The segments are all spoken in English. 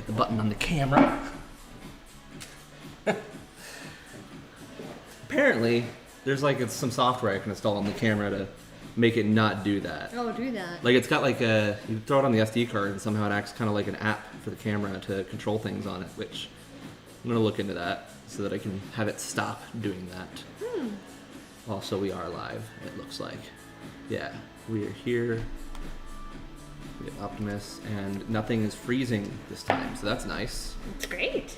hit the button on the camera. Apparently, there's like some software I can install on the camera to make it not do that. Oh, do that. Like it's got like you throw it on the SD card and somehow it acts kind of like an app for the camera to control things on it, which I'm gonna look into that so that I can have it stop doing that. Also, we are live, it looks like. Yeah, we are here. We have Optimus, and nothing is freezing this time, so that's nice. It's great.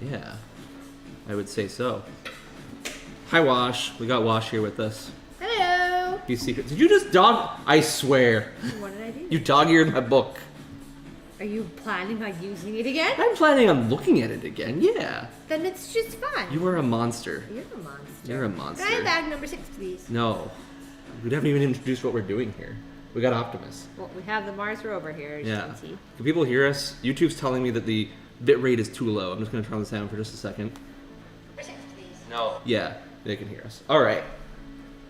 Yeah, I would say so. Hi, Wash. We got Wash here with us. Hello. You secret. Did you just dog? I swear. What did I do? You dog-eared my book. Are you planning on using it again? I'm planning on looking at it again, yeah. Then it's just fun. You are a monster. You're a monster. You're a monster. Can I have bag number 6, please? No. We haven't even introduced what we're doing here. We got Optimus. Well, we have the Mars rover here, as you can see. Can people hear us? YouTube's telling me that the bit rate is too low. I'm just going to turn on the sound for just a second. Number 6, please. No. Yeah, they can hear us. All right.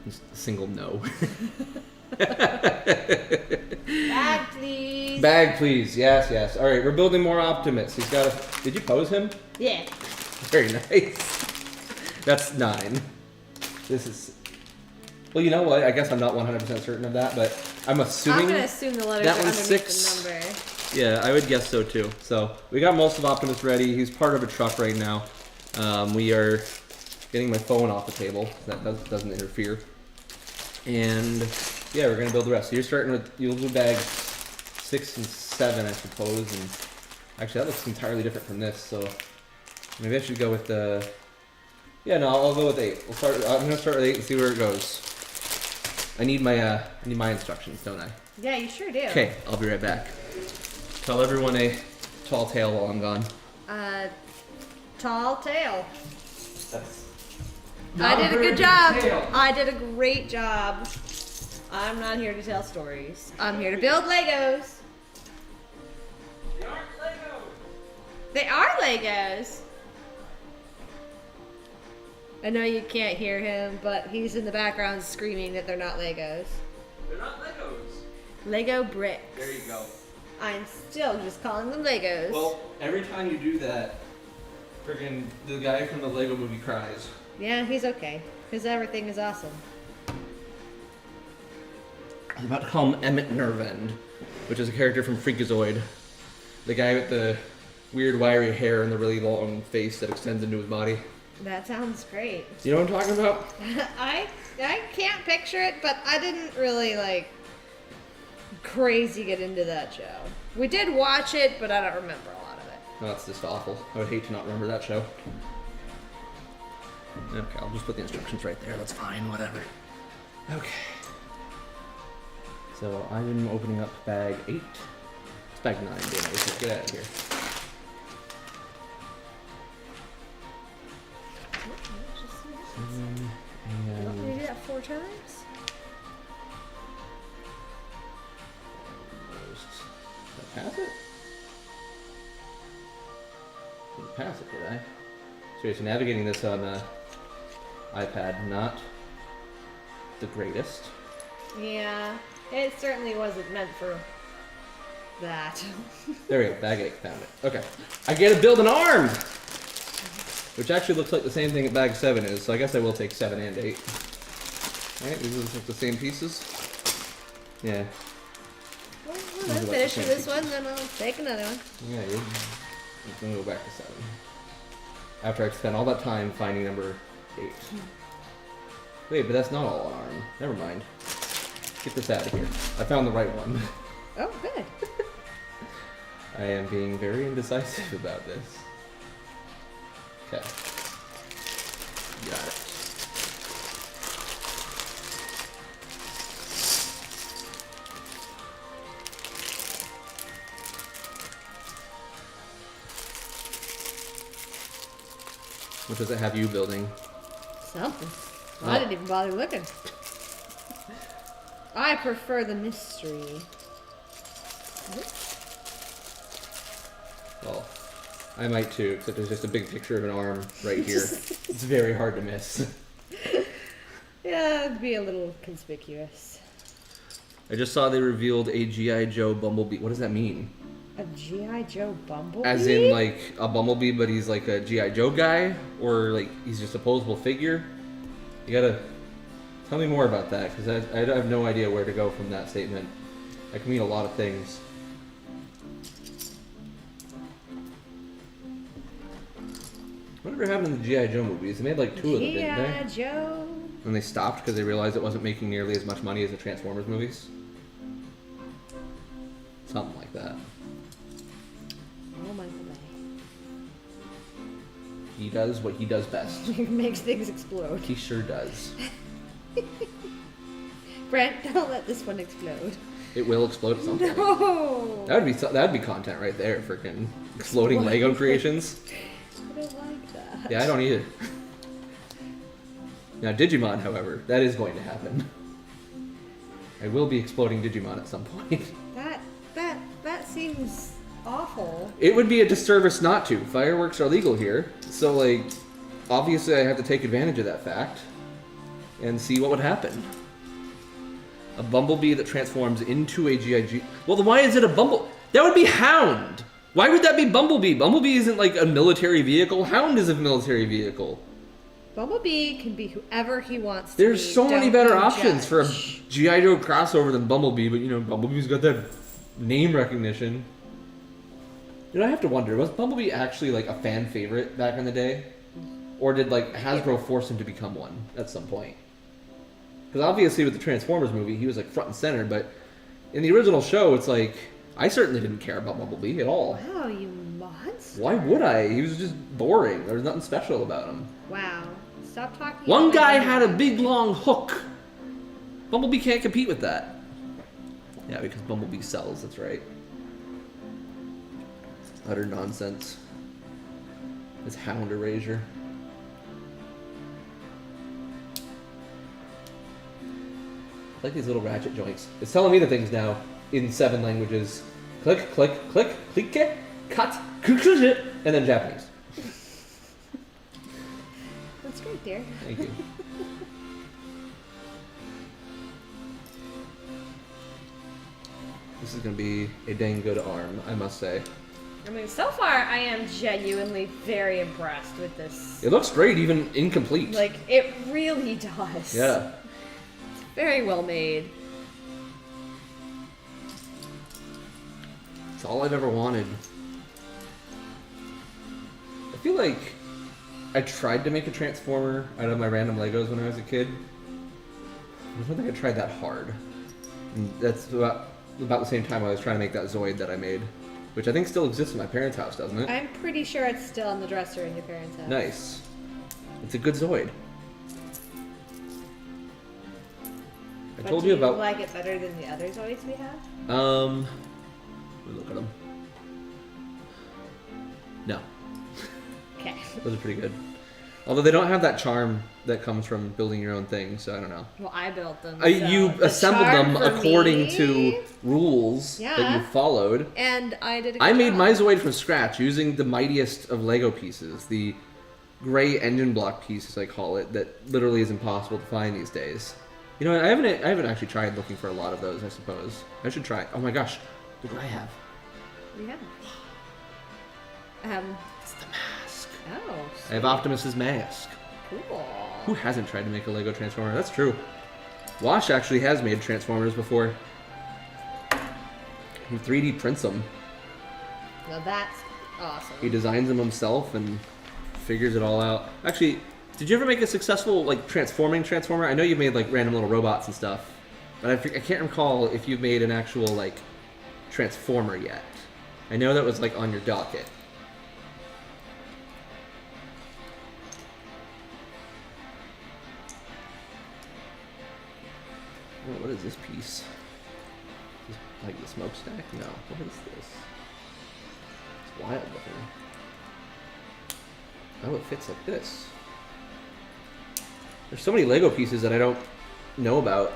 Just a single no. Bag, please. Bag, please. Yes, yes. All right, we're building more Optimus. He's got a... Did you pose him? Yeah. Very nice. That's 9. This is... Well, you know what? I guess I'm not 100% certain of that, but I'm assuming... I'm going to assume the letters that are one's underneath 6. the number. Yeah, I would guess so too. So we got most of Optimus ready. He's part of a truck right now. We are getting my phone off the table. So that doesn't interfere. And yeah, we're gonna build the rest. So you're starting with, you'll do bag 6 and 7, I suppose. And actually, that looks entirely different from this. So maybe I should go with the. Yeah, no, I'll go with 8. I'm gonna start with 8 and see where it goes. I need my instructions, don't I? Yeah, you sure do. Okay, I'll be right back. Tell everyone a tall tale while I'm gone. Tall tale. That's I did a good job. I did a great job. I'm not here to tell stories. I'm here to build Legos. They aren't Legos. They are Legos. I know you can't hear him, but he's in the background screaming that they're not Legos. They're not Legos. Lego bricks. There you go. I'm still just calling them Legos. Well, every time you do that, friggin' the guy from the Lego movie cries. Yeah, he's okay. Because everything is awesome. I was about to call him Emmett Nervend, which is a character from Freakazoid. The guy with the weird wiry hair and the really long face that extends into his body. That sounds great. You know what I'm talking about? I can't picture it, but I didn't really crazy get into that show. We did watch it, but I don't remember a lot of it. No, it's just awful. I would hate to not remember that show. Okay, I'll just put the instructions right there. That's fine, whatever. Okay. So I am opening up bag 8. It's bag 9, damn it. Let's get out of here. You want me to do that 4 times? Did I pass it? Didn't pass it, did I? Seriously, navigating this on iPad, not the greatest. Yeah, it certainly wasn't meant for that. There we go, bag 8, found it. Okay. I get to build an arm! Which actually looks like the same thing that bag 7 is, so I guess I will take 7 and 8. Alright, these are the same pieces. Yeah. Well, when I'm finished with this one, then I'll take another one. Yeah, you're gonna go back to 7. After I spent all that time finding number 8. Wait, but that's not all an arm. Never mind. Get this out of here. I found the right one. Oh, good. I am being very indecisive about this. Okay. Got it. What does it have you building? Something. Oh. I didn't even bother looking. I prefer the mystery. Well, I might too, except there's just a big picture of an arm right here. It's very hard to miss. Yeah, it'd be a little conspicuous. I just saw they revealed a G.I. Joe Bumblebee. What does that mean? A G.I. Joe Bumblebee? As in, like, a Bumblebee, but he's like a G.I. Joe guy? Or, like, he's just a posable figure? You gotta tell me more about that, because I have no idea where to go from that statement. That can mean a lot of things. Whatever happened to the G.I. Joe movies? They made like 2 of them, didn't they? G.I. Joe. And they stopped because they realized it wasn't making nearly as much money as the Transformers movies. Something like that. Oh, Michael Bay. He does what he does best. He makes things explode. He sure does. Brent, don't let this one explode. It will explode at some point. No! That'd be content right there, freaking exploding Lego creations. I don't like that. Yeah, I don't either. Now, Digimon, however, that is going to happen. I will be exploding Digimon at some point. That seems awful. It would be a disservice not to. Fireworks are legal here, so, like, obviously I have to take advantage of that fact and see what would happen. A Bumblebee that transforms into a G.I.G. Well, then why is it a Bumble? That would be Hound! Why would that be Bumblebee? Bumblebee isn't like a military vehicle. Hound is a military vehicle. Bumblebee can be whoever he wants to There's be. so many Don't better you options for a judge. G.I. Joe crossover than Bumblebee, but you know, Bumblebee's got that name recognition. You know, I have to wonder, was Bumblebee actually like a fan favorite back in the day? Or did like Hasbro force him to become one at some point? Because obviously with the Transformers movie, he was like front and center, but in the original show, it's like, I certainly didn't care about Bumblebee at all. Wow, you monster. Why would I? He was just boring. There was nothing special about him. Wow. Stop talking. One about guy my had a big long hook. Bumblebee can't compete with that. Yeah, because Bumblebee sells, that's right. Utter nonsense. It's Hound Erasure. I like these little ratchet joints. It's telling me the things now in 7 languages. Click, click, click, click, cut, and then Japanese. That's great, dear. Thank you. This is going to be a dang good arm, I must say. I mean, so far, I am genuinely very impressed with this. It looks great, even incomplete. Like, it really does. Yeah. It's very well made. It's all I've ever wanted. I feel like I tried to make a Transformer out of my random Legos when I was a kid. I don't think I tried that hard. And that's about the same time I was trying to make that Zoid that I made. Which I think still exists in my parents' house, doesn't it? I'm pretty sure it's still on the dresser in your parents' house. Nice. It's a good Zoid. I told you about... Do you like it better than the other Zoids we have? Let me look at them. No. Okay. Those are pretty good. Although they don't have that charm that comes from building your own thing, so I don't know. Well, I built them. You the assembled charm them for according me- to rules that Yeah. you followed. And I did a good I made job. my Zoid from scratch using the mightiest of Lego pieces, the gray engine block piece, as I call it, that literally is impossible to find these days. You know, I haven't actually tried looking for a lot of those, I suppose. I should try. Oh my gosh, what do I have? Yeah. It's the mask. Oh. I have Optimus's mask. Cool. Who hasn't tried to make a Lego Transformer? That's true. Wash actually has made Transformers before. He 3D prints them. Now that's awesome. He designs them himself and figures it all out. Actually, did you ever make a successful like transforming Transformer? I know you've made like random little robots and stuff, but I can't recall if you've made an actual like Transformer yet. I know that was like on your docket. Oh, what is this piece? Is this like the smokestack? No. What is this? It's wild looking. Oh, it fits like this. There's so many Lego pieces that I don't know about.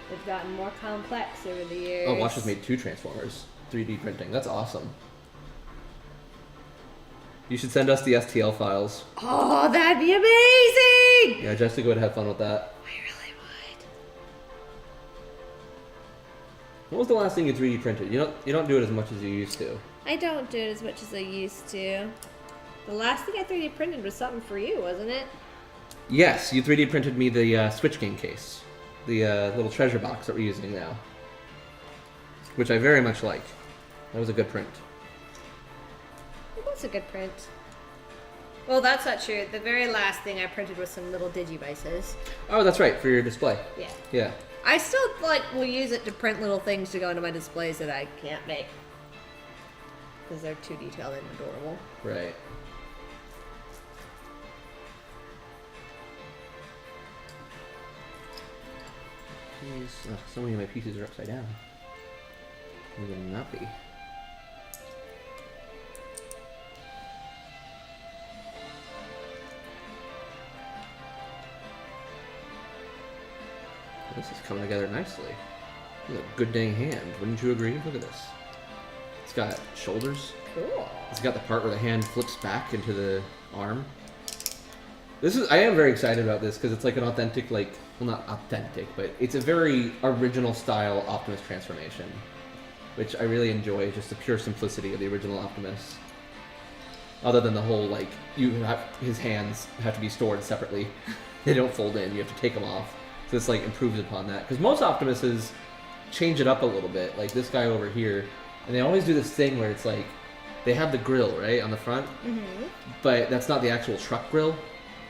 They've gotten more complex over the years. Oh, Watch has made 2 Transformers. 3D printing. That's awesome. You should send us the STL files. Oh, that'd be amazing! Yeah, Jessica would have fun with that. I really What was the last thing you 3D printed? You don't do it as much as you used to. I don't do it as much as I used to. The last thing I 3D printed was something for you, wasn't it? Yes, you 3D printed me the Switch game case. The little treasure box that we're using now. Which I very much like. That was a good print. It was a good print. Well, that's not true. The very last thing I printed was some little digivices. Oh, that's right, for your display. Yeah. Yeah. I still will use it to print little things to go into my displays that I can't make. Because they're too detailed and adorable. Right. Jeez. Oh, so many of my pieces are upside down. They would not be. This is coming together nicely. This is a good dang hand. Wouldn't you agree? Look at this. It's got shoulders. Cool. It's got the part where the hand flips back into the arm. I am very excited about this because it's like an authentic, well, not authentic, but it's a very original style Optimus transformation, which I really enjoy. Just the pure simplicity of the original Optimus. Other than the whole, his hands have to be stored separately. They don't fold in. You have to take them off. So this improves upon that, because most Optimuses change it up a little bit, like this guy over here, and they always do this thing where it's they have the grill right on the front, but that's not the actual truck grill.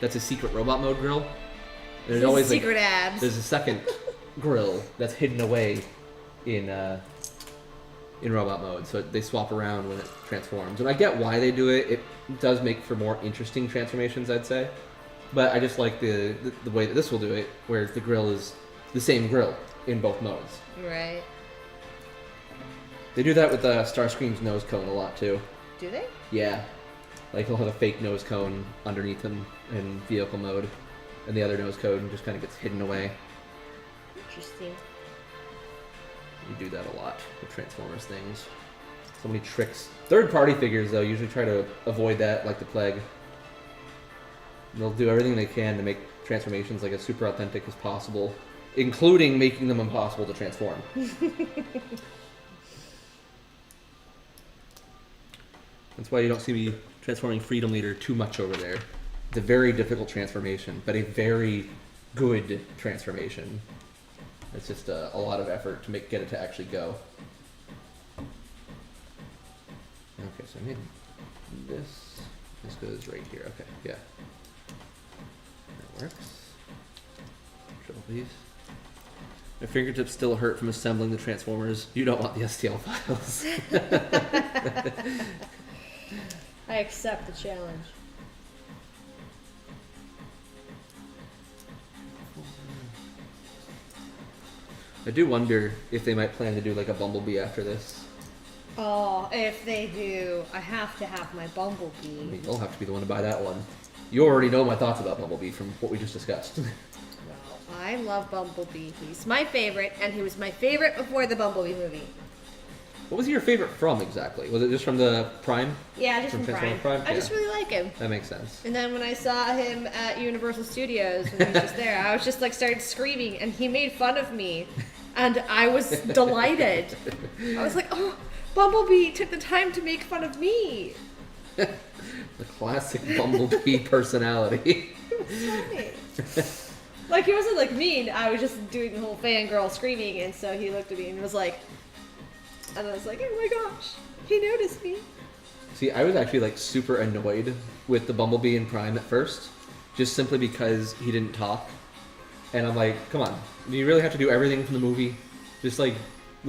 That's a secret robot mode grill. There's always secret abs. There's a second grill that's hidden away in robot mode, so they swap around when it transforms, and I get why they do it. It does make for more interesting transformations, I'd say. But I just like the way that this will do it, where the grill is the same grill in both modes. Right. They do that with Starscream's nose cone a lot, too. Do they? Yeah. He'll have a fake nose cone underneath him in vehicle mode, and the other nose cone just kind of gets hidden away. Interesting. You do that a lot with Transformers things. So many tricks. Third-party figures, though, usually try to avoid that like the plague. They'll do everything they can to make transformations as super authentic as possible, including making them impossible to transform. That's why you don't see me transforming Freedom Leader too much over there. It's a very difficult transformation, but a very good transformation. It's just a lot of effort to get it to actually go. Okay, so I made this. This goes right here. Okay, yeah. That works. Control these. My fingertips still hurt from assembling the Transformers. You don't want the STL files. I accept the challenge. I do wonder if they might plan to do a Bumblebee after this. Oh, if they do, I have to have my Bumblebee. I mean, you'll have to be the one to buy that one. You already know my thoughts about Bumblebee from what we just discussed. Well, I love Bumblebee. He's my favorite, and he was my favorite before the Bumblebee movie. What was your favorite from exactly? Was it just from the Prime? Yeah, just from Prime. I Yeah. just really like him. That makes sense. And then when I saw him at Universal Studios when he was just there, I was just started screaming, and he made fun of me, and I was delighted. I was like, oh, Bumblebee took the time to make fun of me. The classic Bumblebee personality. It was funny. He wasn't mean. I was just doing the whole fangirl screaming, and so he looked at me and was like, and I was like, oh my gosh, he noticed me. See, I was actually super annoyed with the Bumblebee in Prime at first, just simply because he didn't talk. And I'm like, come on, do you really have to do everything from the movie? Just let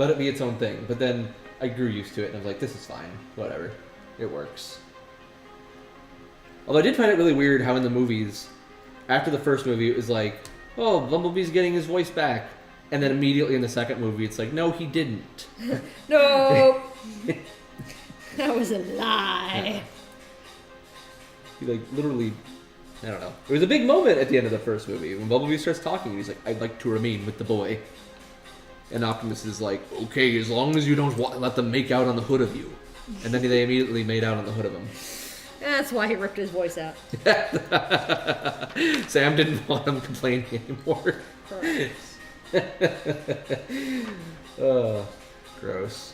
it be its own thing. But then I grew used to it, and I was like, this is fine, whatever, it works. Although I did find it really weird how in the movies, after the first movie, it was oh, Bumblebee's getting his voice back. And then immediately in the second movie, it's no, he didn't. No! That was a lie. He literally, I don't know. It was a big moment at the end of the first movie when Bumblebee starts talking. He's like, I'd like to remain with the boy. And Optimus is like, okay, as long as you don't let them make out on the hood of you. And then they immediately made out on the hood of him. That's why he ripped his voice out. Sam didn't want him complaining anymore. Correct. Gross.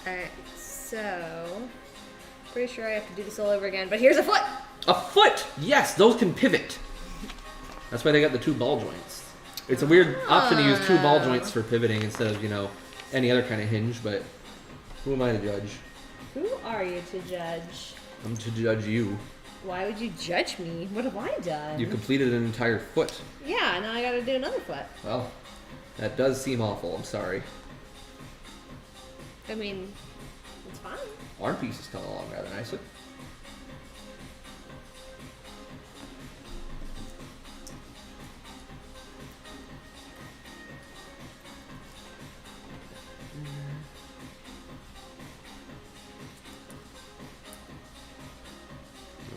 Alright, so... Pretty sure I have to do this all over again, but here's a foot! A foot! Yes, those can pivot. That's why they got the 2 ball joints. It's a weird option to use 2 ball joints for pivoting instead of, you know, any other kind of hinge, but who am I to judge? Who are you to judge? I'm to judge you. Why would you judge me? What have I done? You completed an entire foot. Yeah, now I gotta do another foot. Well, that does seem awful. I'm sorry. I mean, it's fine. Arm piece is coming along rather nicely.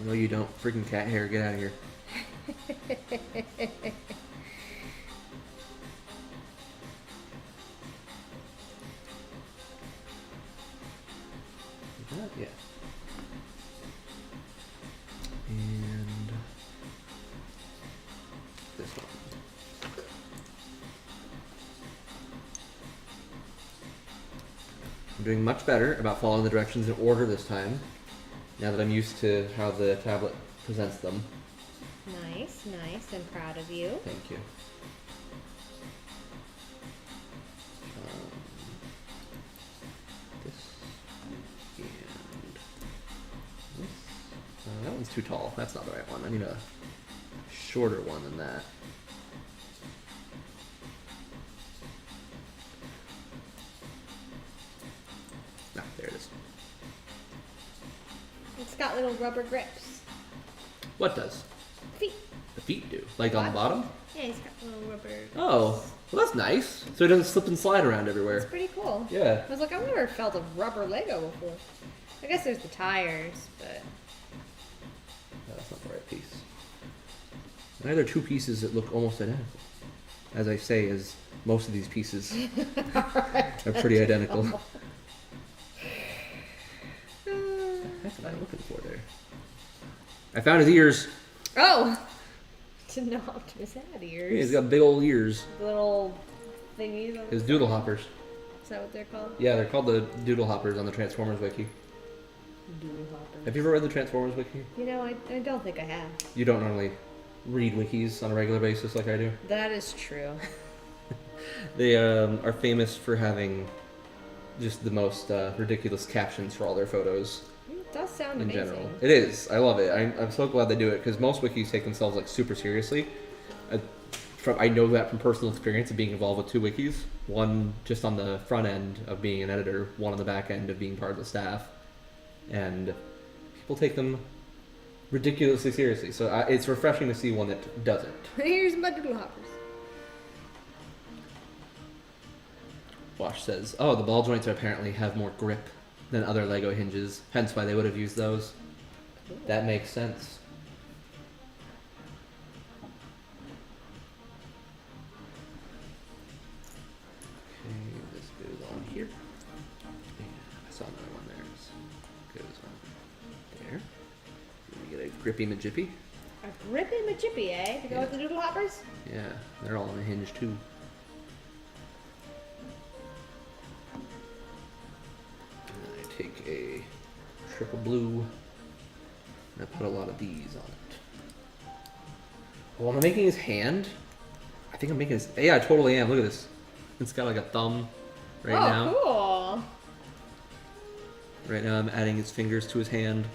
No, you don't. Freaking cat hair. Get out of here. Yeah. And this one. I'm doing much better about following the directions in order this time, now that I'm used to how the tablet presents them. Nice, nice. I'm proud of you. Thank you. This and this. That one's too tall. That's not the right one. I need a shorter one than that. Ah, there it is. It's got little rubber grips. What does? Feet. The feet do? Like on the bottom? Yeah, he's got little rubber. Oh, well that's nice. So it doesn't slip and slide around everywhere. It's pretty cool. Yeah. I was like, I've never felt a rubber Lego before. I guess there's the tires, but... No, that's not the right piece. Now there are 2 pieces that look almost identical. As I say, as most of these pieces are pretty identical. That's what I'm looking for there. I found his ears. Oh! Didn't know Optimus had ears. Yeah, he's got big old ears. Little thingies. His doodle hoppers. Is that what they're called? Yeah, they're called the doodle hoppers on the Transformers wiki. Doodle hoppers. Have you ever read the Transformers wiki? You know, I don't think I have. You don't normally read wikis on a regular basis like I do. That is true. They are famous for having just the most ridiculous captions for all their photos. It does sound In amazing. general, it is. I love it. I'm so glad they do it because most wikis take themselves like super seriously. I know that from personal experience of being involved with 2 wikis. One just on the front end of being an editor, one on the back end of being part of the staff, and people take them ridiculously seriously. So it's refreshing to see one that doesn't. Here's my doodle hoppers. Wash says, "Oh, the ball joints apparently have more grip than other Lego hinges, hence why they would have used those." That makes sense. Okay, this goes on here. And I saw another one there. This goes on there. We get a grippy majippy. A grippy majippy, eh? To go Yeah. with the doodle hoppers? Yeah, they're all on a hinge too. And I take a triple blue and I put a lot of these on it. Oh, am I making his hand? I think I'm making his... Yeah, I totally am. Look at this. It's got like a thumb right now. Oh, cool. Right now I'm adding his fingers to his hand.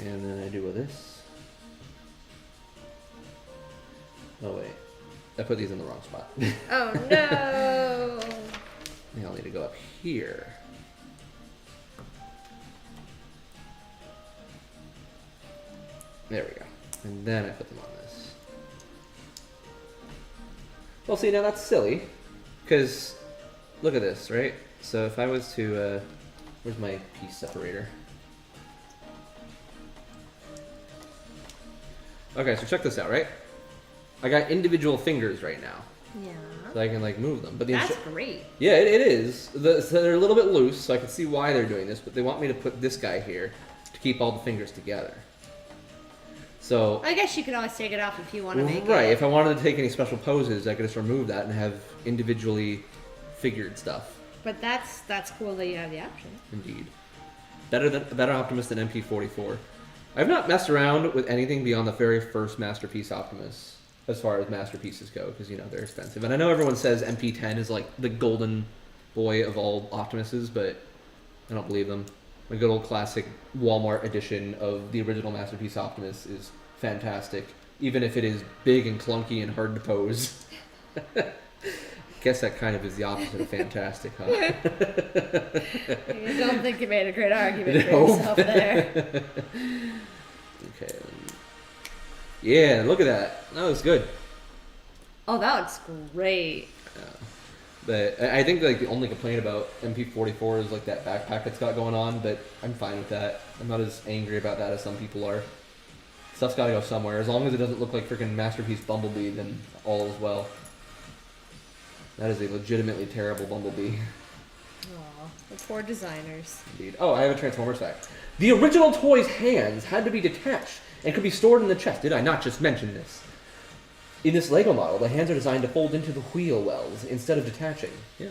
And then I do with this. Oh wait, I put these in the wrong spot. Oh, no. They all need to go up here. There we go. And then I put them on this. Well, see, now that's silly. Because, look at this, right? So if I was to, where's my piece separator? Okay, so check this out, right? I got individual fingers right now. Yeah. So I can, like, move them. But the That's great. yeah, it is. So they're a little bit loose, so I can see why they're doing this, but they want me to put this guy here to keep all the fingers together. So I guess you could always take it off if you want to make right, it. if I wanted to take any special poses, I could just remove that and have individually figured stuff. But that's cool that you have the option. Indeed. Better Optimus than MP44. I've not messed around with anything beyond the very first Masterpiece Optimus, as far as masterpieces go, because, you know, they're expensive. And I know everyone says MP10 is like the golden boy of all Optimuses, but I don't believe them. A good old classic Walmart edition of the original Masterpiece Optimus is fantastic, even if it is big and clunky and hard to pose. Guess that kind of is the opposite of fantastic, huh? I don't think you made a great argument for yourself there. Okay. Yeah, look at that. That looks good. Oh, that looks great. But I think like the only complaint about MP44 is like that backpack it's got going on, but I'm fine with that. I'm not as angry about that as some people are. Stuff's got to go somewhere. As long as it doesn't look like freaking Masterpiece Bumblebee, then all is well. That is a legitimately terrible Bumblebee. Aw, the poor designers. Indeed. Oh, I have a Transformers fact. The original toy's hands had to be detached and could be stored in the chest. Did I not just mention this? In this Lego model, the hands are designed to fold into the wheel wells instead of detaching. Yeah.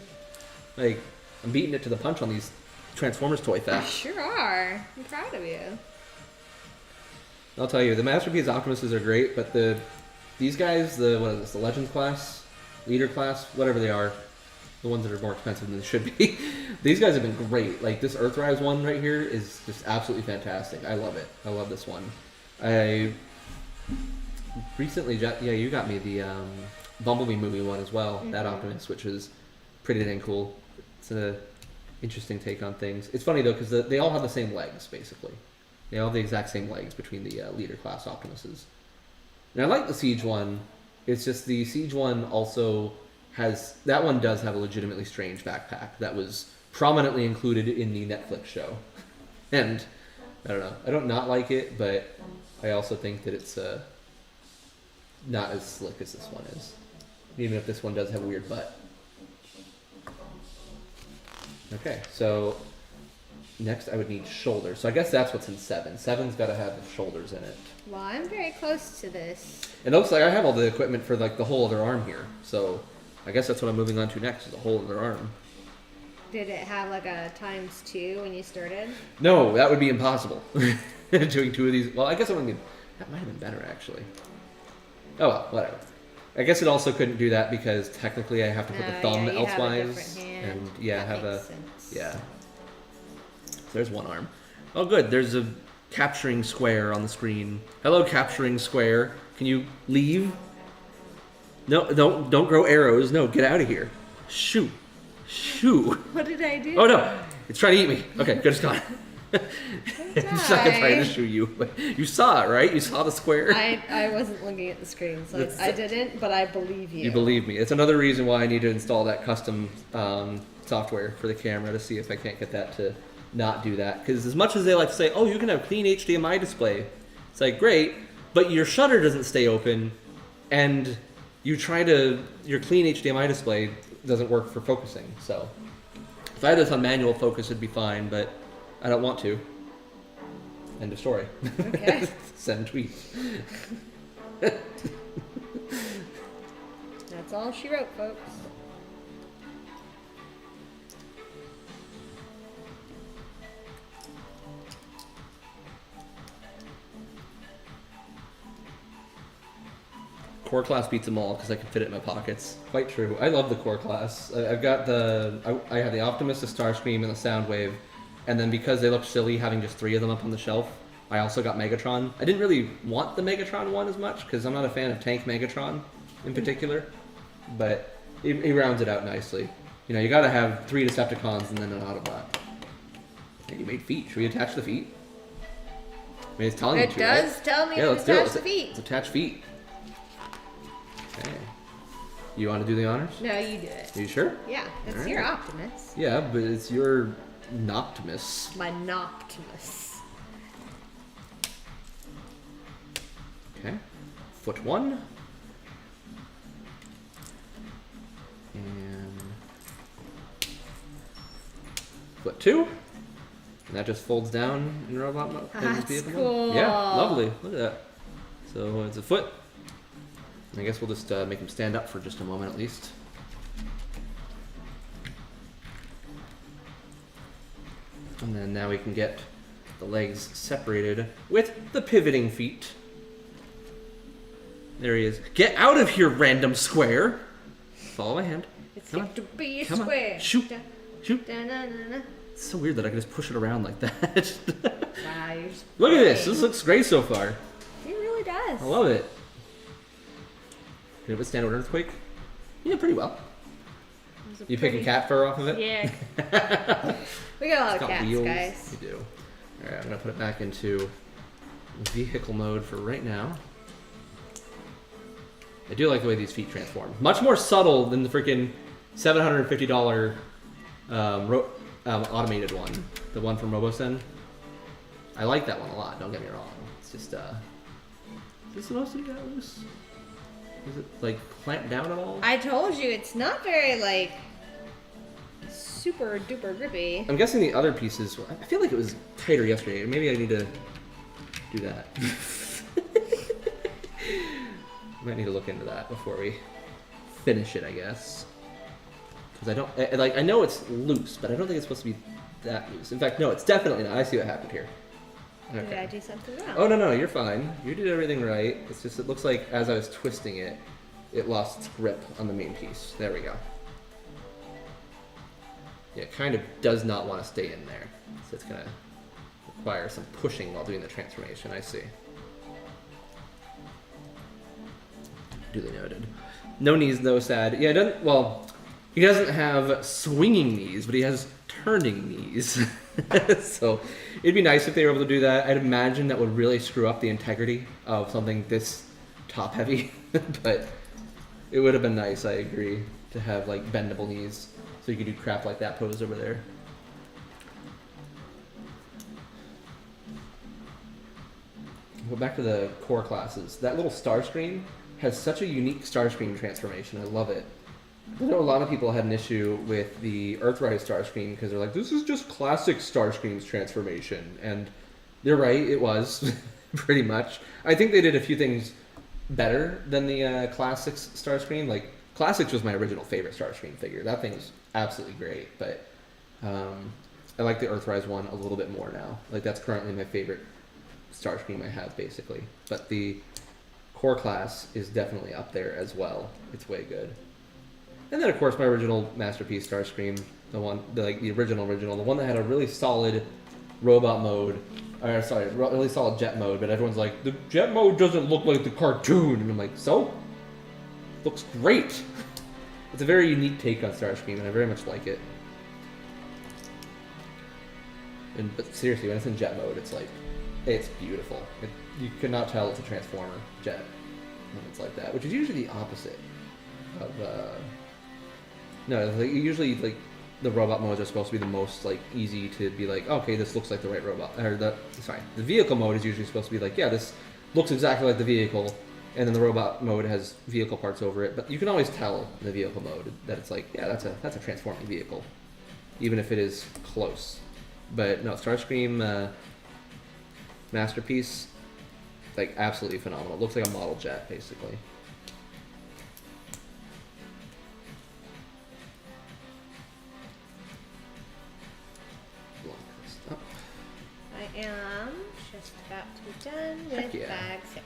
Like, I'm beating it to the punch on these Transformers toy You facts. sure are. I'm proud of you. I'll tell you, the Masterpiece Optimuses are great, but these guys, the Legends class, Leader class, whatever they are, the ones that are more expensive than they should be, these guys have been great. Like, this Earthrise one right here is just absolutely fantastic. I love it. I love this one. I recently, yeah, you got me the Bumblebee movie one as well, that Optimus, which is pretty dang cool. It's an interesting take on things. It's funny though, because they all have the same legs, basically. They all have the exact same legs between the Leader class Optimuses. And I like the Siege one. It's just the Siege one also has, that one does have a legitimately strange backpack that was prominently included in the Netflix show. And I don't know, I don't not like it, but I also think that it's not as slick as this one is. Even if this one does have a weird butt. Okay, so next I would need shoulders. So I guess that's what's in 7. 7's got to have shoulders in it. Well, I'm very close to this. It looks like I have all the equipment for like the whole other arm here. So I guess that's what I'm moving on to next, is the whole other arm. Did it have like a ×2 when you started? No, that would be impossible. Doing 2 of these. Well, I guess that might have been better actually. Oh well, whatever. I guess it also couldn't do that because technically I have to put the thumb you elsewise. have a hand. And yeah, That have a makes sense. yeah. So there's one arm. Oh good, there's a capturing square on the screen. Hello capturing square. Can you leave? No, don't grow arrows. No, get out of here. Shoot. Shoot. What did I do? Oh no, it's trying to eat me. Okay, good, it's gone. It's not trying to shoot you, but you saw it, right? You saw the square. I wasn't looking at the screen, so I didn't, but I believe you. You believe me. It's another reason why I need to install that custom software for the camera to see if I can't get that to not do that. Because as much as they like to say, oh, you can have clean HDMI display, it's like, great, but your shutter doesn't stay open, and your clean HDMI display doesn't work for focusing. So if I had this on manual focus, it'd be fine, but I don't want to. End of story. Okay. Send tweet. That's all she wrote, folks. Core class beats them all because I can fit it in my pockets. Quite true. I love the core class. I've got I have the Optimus, the Starscream, and the Soundwave. And then because they look silly having just 3 of them up on the shelf, I also got Megatron. I didn't really want the Megatron one as much because I'm not a fan of Tank Megatron in particular. But he rounds it out nicely. You know, you gotta have 3 Decepticons and then an Autobot. And you made feet. Should we attach the feet? I mean, it's telling you to, It does right? tell me Yeah, to let's do it. attach the feet. Let's attach feet. Okay. You want to do the honors? No, you do it. Are you sure? Yeah, it's All your right. Optimus. Yeah, but it's your Noctimus. My Noctimus. Okay. Foot 1. And foot 2. And that just folds down in robot mode. That's vehicle mode. cool. Yeah, lovely. Look at that. So it's a foot. I guess we'll just make him stand up for just a moment at least. And then now we can get the legs separated with the pivoting feet. There he is. Get out of here, random square! Follow my hand. It's Come got on. to be a Come on. square. Shoot. Da, Shoot. da, na, na, na. It's so weird that I can just push it around like that. Wow, you're just Look at this. playing. This looks great so far. It really does. I love it. Can it withstand an earthquake? Yeah, pretty well. It was a You picking pretty- cat fur off of it? Yeah. We got a lot It's of got cats, wheels. guys. You do. Alright, I'm gonna put it back into vehicle mode for right now. I do like the way these feet transform. Much more subtle than the freaking $750 automated one. The one from RoboSen. I like that one a lot, don't get me wrong. It's just, is this supposed to be that loose? Is it, like, clamped down at all? I told you, it's not very, like, super duper grippy. I'm guessing the other pieces, I feel like it was tighter yesterday. Maybe I need to do that. Might need to look into that before we finish it, I guess. Because I know it's loose, but I don't think it's supposed to be that loose. In fact, no, it's definitely not. I see what happened here. Did I do something wrong? Oh, no, you're fine. You did everything right. It's just, it looks like as I was twisting it, it lost its grip on the main piece. There we go. Yeah, it kind of does not want to stay in there. So it's going to require some pushing while doing the transformation. I see. Duly noted. No knees, no sad. Yeah, he doesn't have swinging knees, but he has turning knees. So it'd be nice if they were able to do that. I'd imagine that would really screw up the integrity of something this top heavy, but it would have been nice, I agree, to have like bendable knees so you could do crap like that pose over there. Go back to the core classes. That little star screen has such a unique star screen transformation. I love it. I know a lot of people had an issue with the Earthrise star screen because they're like, this is just classic Starscream's transformation. And they're right, it was, pretty much. I think they did a few things better than the Classics Starscream. Like, Classics was my original favorite Starscream figure. That thing's absolutely great, but I like the Earthrise one a little bit more now. Like, that's currently my favorite Starscream I have, basically. But the core class is definitely up there as well. It's way good. And then, of course, my original masterpiece, Starscream, the original, the one that had a really solid robot mode, really solid jet mode, but everyone's like, the jet mode doesn't look like the cartoon, and I'm like, so? Looks great! It's a very unique take on Starscream, and I very much like it. But seriously, when it's in jet mode, it's like, it's beautiful. You cannot tell it's a Transformer jet when it's like that, which is usually the opposite of, usually, like, the robot modes are supposed to be the most, like, easy to be like, okay, this looks like the right robot. The vehicle mode is usually supposed to be like, yeah, this looks exactly like the vehicle, and then the robot mode has vehicle parts over it. But you can always tell in the vehicle mode that it's like, yeah, that's a transforming vehicle, even if it is close. But no, Starscream masterpiece, like, absolutely phenomenal. Looks like a model jet, basically. I am just about to be done with yeah. bag 6.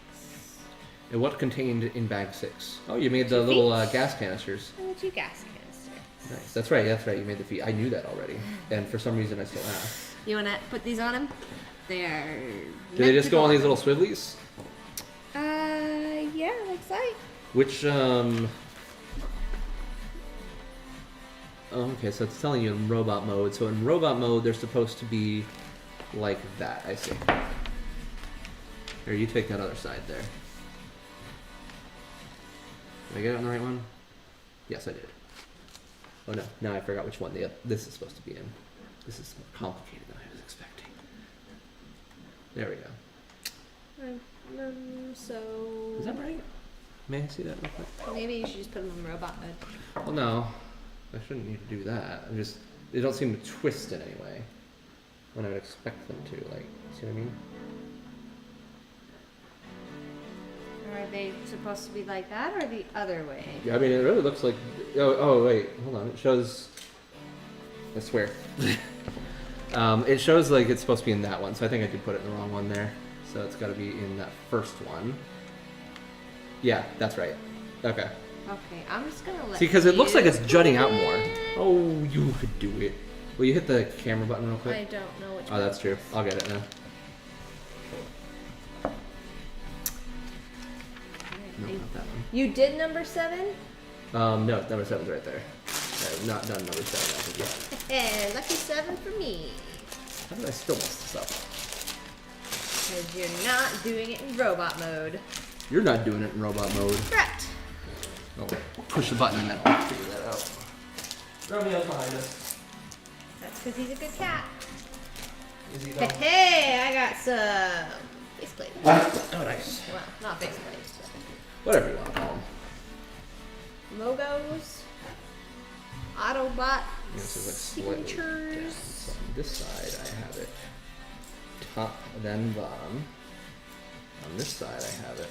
And what contained in bag 6? Oh, you made the 2 little feet. gas canisters. And the 2 gas canisters. Nice. That's right. You made the feet. I knew that already, and for some reason I still asked. You want to put these on him? They are. Do they just go on these little swivellies? Yeah, looks like. Which okay, so it's telling you in robot mode. So in robot mode, they're supposed to be like that. I see. Here, you take that other side there. Did I get it on the right one? Yes, I did. Oh no, now I forgot which one this is supposed to be in. This is more complicated than I was expecting. There we go. So. Is that right? May I see that real quick? Maybe you should just put them in robot mode. Well, no. I shouldn't need to do that. They don't seem to twist in any way when I would expect them to, like, see what I mean? Are they supposed to be like that or the other way? Yeah, I mean, it really looks like. Oh, wait, hold on. It shows. I swear. It shows like it's supposed to be in that one, so I think I did put it in the wrong one there. So it's got to be in that first one. Yeah, that's right. Okay. Okay, I'm just gonna let. See, because it looks like it's jutting out put more. it. Oh, you could do it. Will you hit the camera button real quick? I don't know which. Oh, that's true. I'll get it now. No, not that one. You did number 7? No, number 7's right there. I've not done number 7 as of yet. Hey, lucky 7 for me. How did I still mess this up? Because you're not doing it in robot mode. You're not doing it in robot mode. Correct. Oh, push the button and then I'll figure that out. Romeo's behind us. That's because he's a good cat. Is he though? Hey, I got some faceplates. Oh, nice. Well, not faceplates, but Whatever you want to call them. logos, Autobot This is like slightly down. signatures. So on this side, I have it top, then bottom. On this side, I have it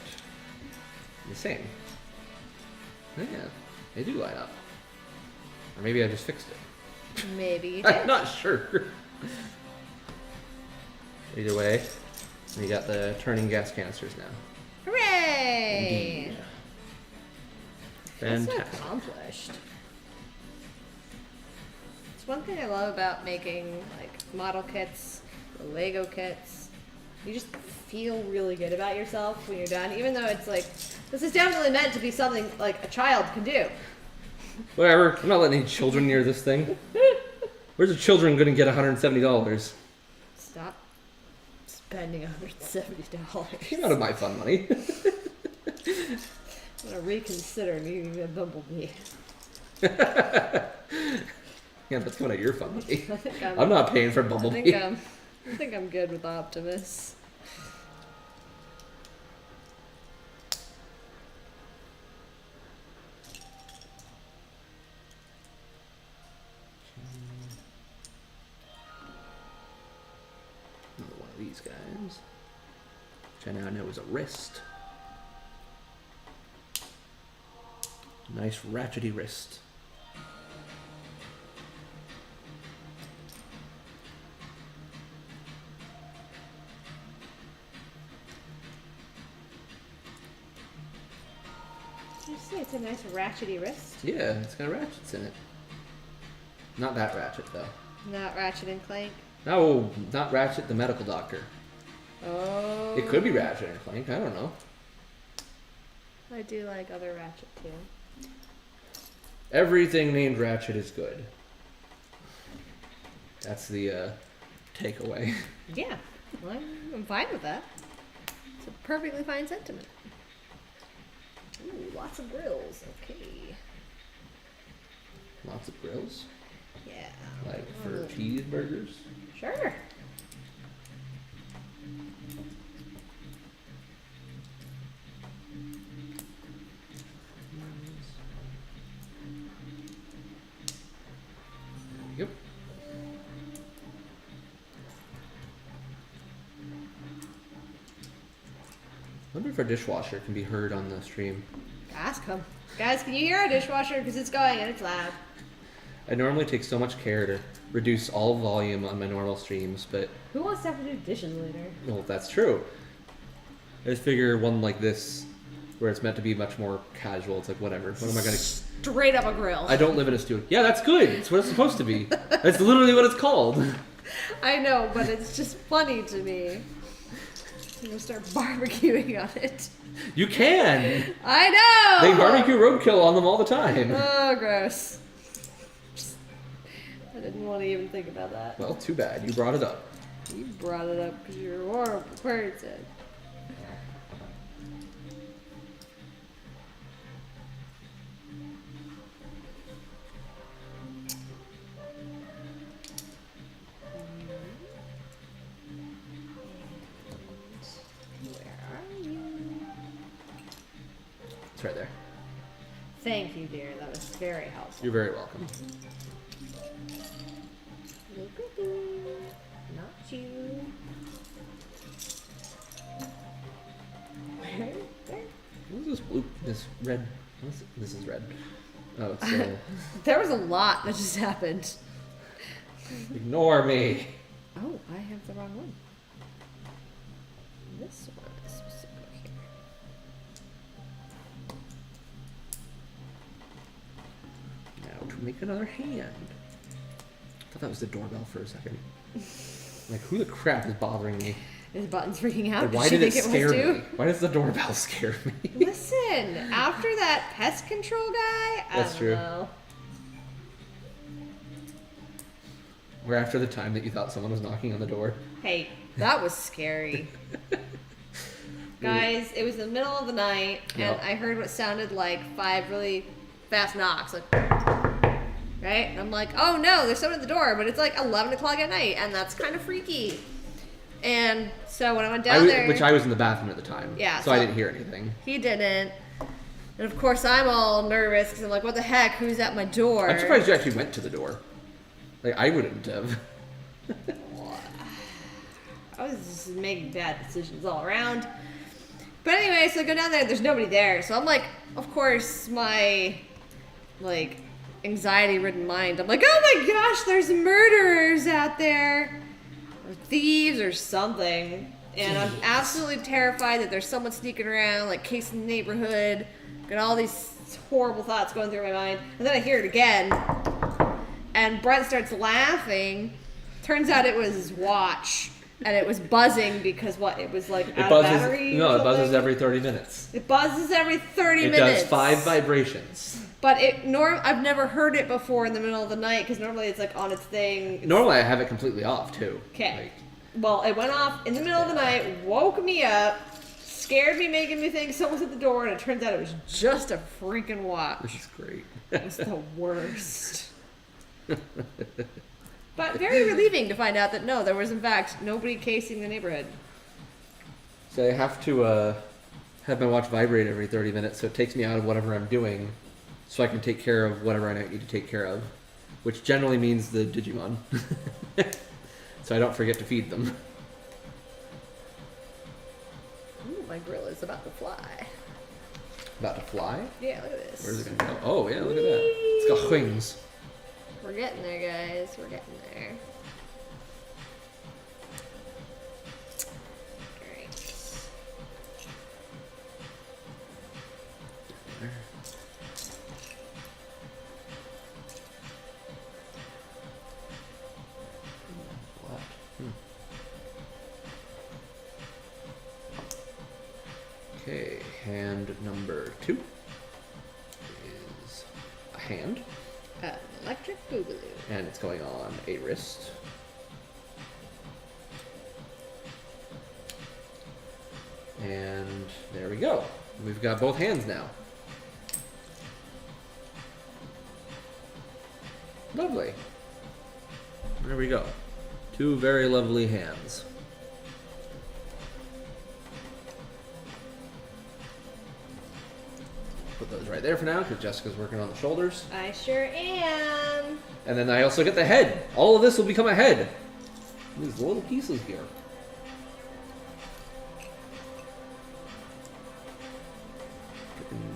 the same. Yeah, they do line up. Or maybe I just fixed it. Maybe you I'm did. not sure. Either way, we got the turning gas canisters now. Hooray! Indeed. That's Fantastic. accomplished. It's one thing I love about making like model kits, or Lego kits. You just feel really good about yourself when you're done, even though it's like this is definitely meant to be something like a child can do. Whatever. I'm not letting any children near this thing. Where's the children going to get $170? Stop spending $170. Came out of my fun money. I'm gonna reconsider needing a bumblebee. Yeah, that's coming out of your fun money. I think I'm not paying for Bumblebee. I think I'm good with Optimus. Another one of these guys, which I now know is a wrist. Nice ratchety wrist. Did you say it's a nice ratchety wrist? Yeah, it's got ratchets in it. Not that Ratchet though. Not Ratchet and Clank. No, not Ratchet the medical doctor. Oh. It could be Ratchet and Clank, I don't know. I do like other Ratchet too. Everything named Ratchet is good. That's the takeaway. Yeah, well, I'm fine with that. It's a perfectly fine sentiment. Ooh, lots of grills. Okay. Lots of grills. Yeah. Like for cheeseburgers. Sure. Yep. Wonder if our dishwasher can be heard on the stream. Ask them. Guys, can you hear our dishwasher? Because it's going and it's loud. I normally take so much care to reduce all volume on my normal streams, but Who wants to have to do dishes later? well, that's true. I just figure one like this, where it's meant to be much more casual, it's like whatever. What am I gonna? Straight up a grill. I don't live in a studio. Yeah, that's good. It's what it's supposed to be. That's literally what it's called. I know, but it's just funny to me. I'm gonna start barbecuing on it. You can. I know! They barbecue roadkill on them all the time. Oh, gross. I didn't want to even think about that. Well, too bad. You brought it up. You brought it up because you're a horrible person. Where are you? It's right there. Thank you, dear. That was very helpful. You're very welcome. Look at you. Not you. Where? Oop, this red. This is red. Oh, it's There was a lot that just happened. Ignore me. Oh, I have the wrong one. This one is specific here. Now to make another hand. I thought that was the doorbell for a second. Like, who the crap is bothering me? This button's freaking out. Like, why did it scare me? Why does the doorbell scare me? Listen, after that pest control guy, I don't know. Or after the time that you thought someone was knocking on the door. Hey, that was scary. Guys, it was the middle of the night, and I heard what sounded like 5 really fast knocks. Like, right? And I'm like, oh no, there's someone at the door, but it's like 11 o'clock at night, and that's kind of freaky. And so when I went down there... Which I was in the bathroom at the time. Yeah. So I didn't hear anything. He didn't. And of course I'm all nervous, because I'm like, what the heck, who's at my door? I'm surprised you actually went to the door. Like, I wouldn't have. I was just making bad decisions all around. But anyway, so I go down there, there's nobody there. So I'm like, of course, my, like, anxiety-ridden mind, I'm like, oh my gosh, there's murderers out there. Or thieves or something. And I'm absolutely terrified that there's someone sneaking around, like, casing the neighborhood. Got all these horrible thoughts going through my mind. And then I hear it again. And Brent starts laughing. Turns out it was his watch. And it was buzzing because what? It was like out of battery? No, it buzzes every 30 minutes. It buzzes every 30 minutes. It does 5 vibrations. But I've never heard it before in the middle of the night because normally it's like on its thing. Normally I have it completely off too. Okay. Well, it went off in the middle of the night, woke me up, scared me, making me think someone was at the door, and it turns out it was just a freaking watch. This is great. It was the worst. But very relieving to find out that no, there was in fact nobody casing the neighborhood. So I have to have my watch vibrate every 30 minutes, so it takes me out of whatever I'm doing, so I can take care of whatever I need to take care of, which generally means the Digimon. So I don't forget to feed them. Ooh, my grill is about to fly. About to fly? Yeah, look at this. Where's it gonna go? Oh yeah, look at that. It's got wings. We're getting there, guys. We're getting there. Great. What? Okay, hand number 2 is a hand. Electric Boogaloo. And it's going on a wrist. And there we go. We've got both hands now. Lovely. There we go. 2 very lovely hands. Put those right there for now because Jessica's working on the shoulders. I sure am. And then I also get the head. All of this will become a head. These little pieces here.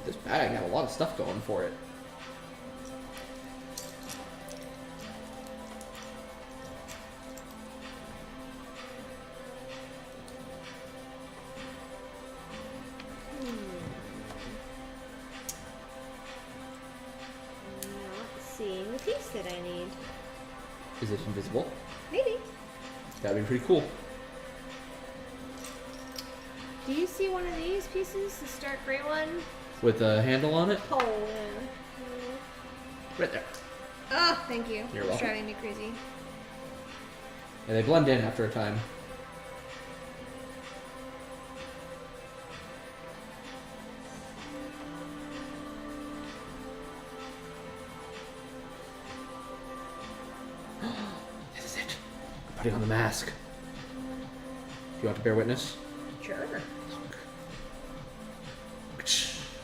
This bag had a lot of stuff going for it. Seeing the piece that I need. Is it invisible? Maybe. That'd be pretty cool. Do you see one of these pieces, the stark gray one? With a handle on it? Oh, yeah. Right there. Oh, thank you. You're It's welcome. driving me crazy. And they blend in after a time. This is it. I'm putting on the mask. Do you want to bear witness? Sure. Look.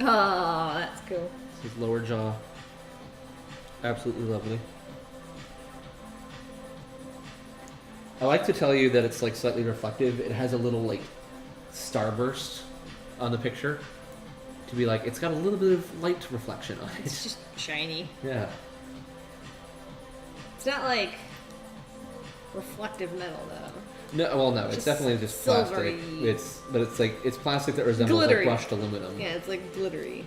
Oh, that's cool. His lower jaw. Absolutely lovely. I like to tell you that it's like slightly reflective. It has a little like starburst on the picture to be like, it's got a little bit of light reflection on it. It's just shiny. Yeah. It's not like reflective metal though. No, well, no, it's definitely just silvery. plastic. It's plastic that resembles Glittery. like brushed aluminum. Yeah, it's like glittery.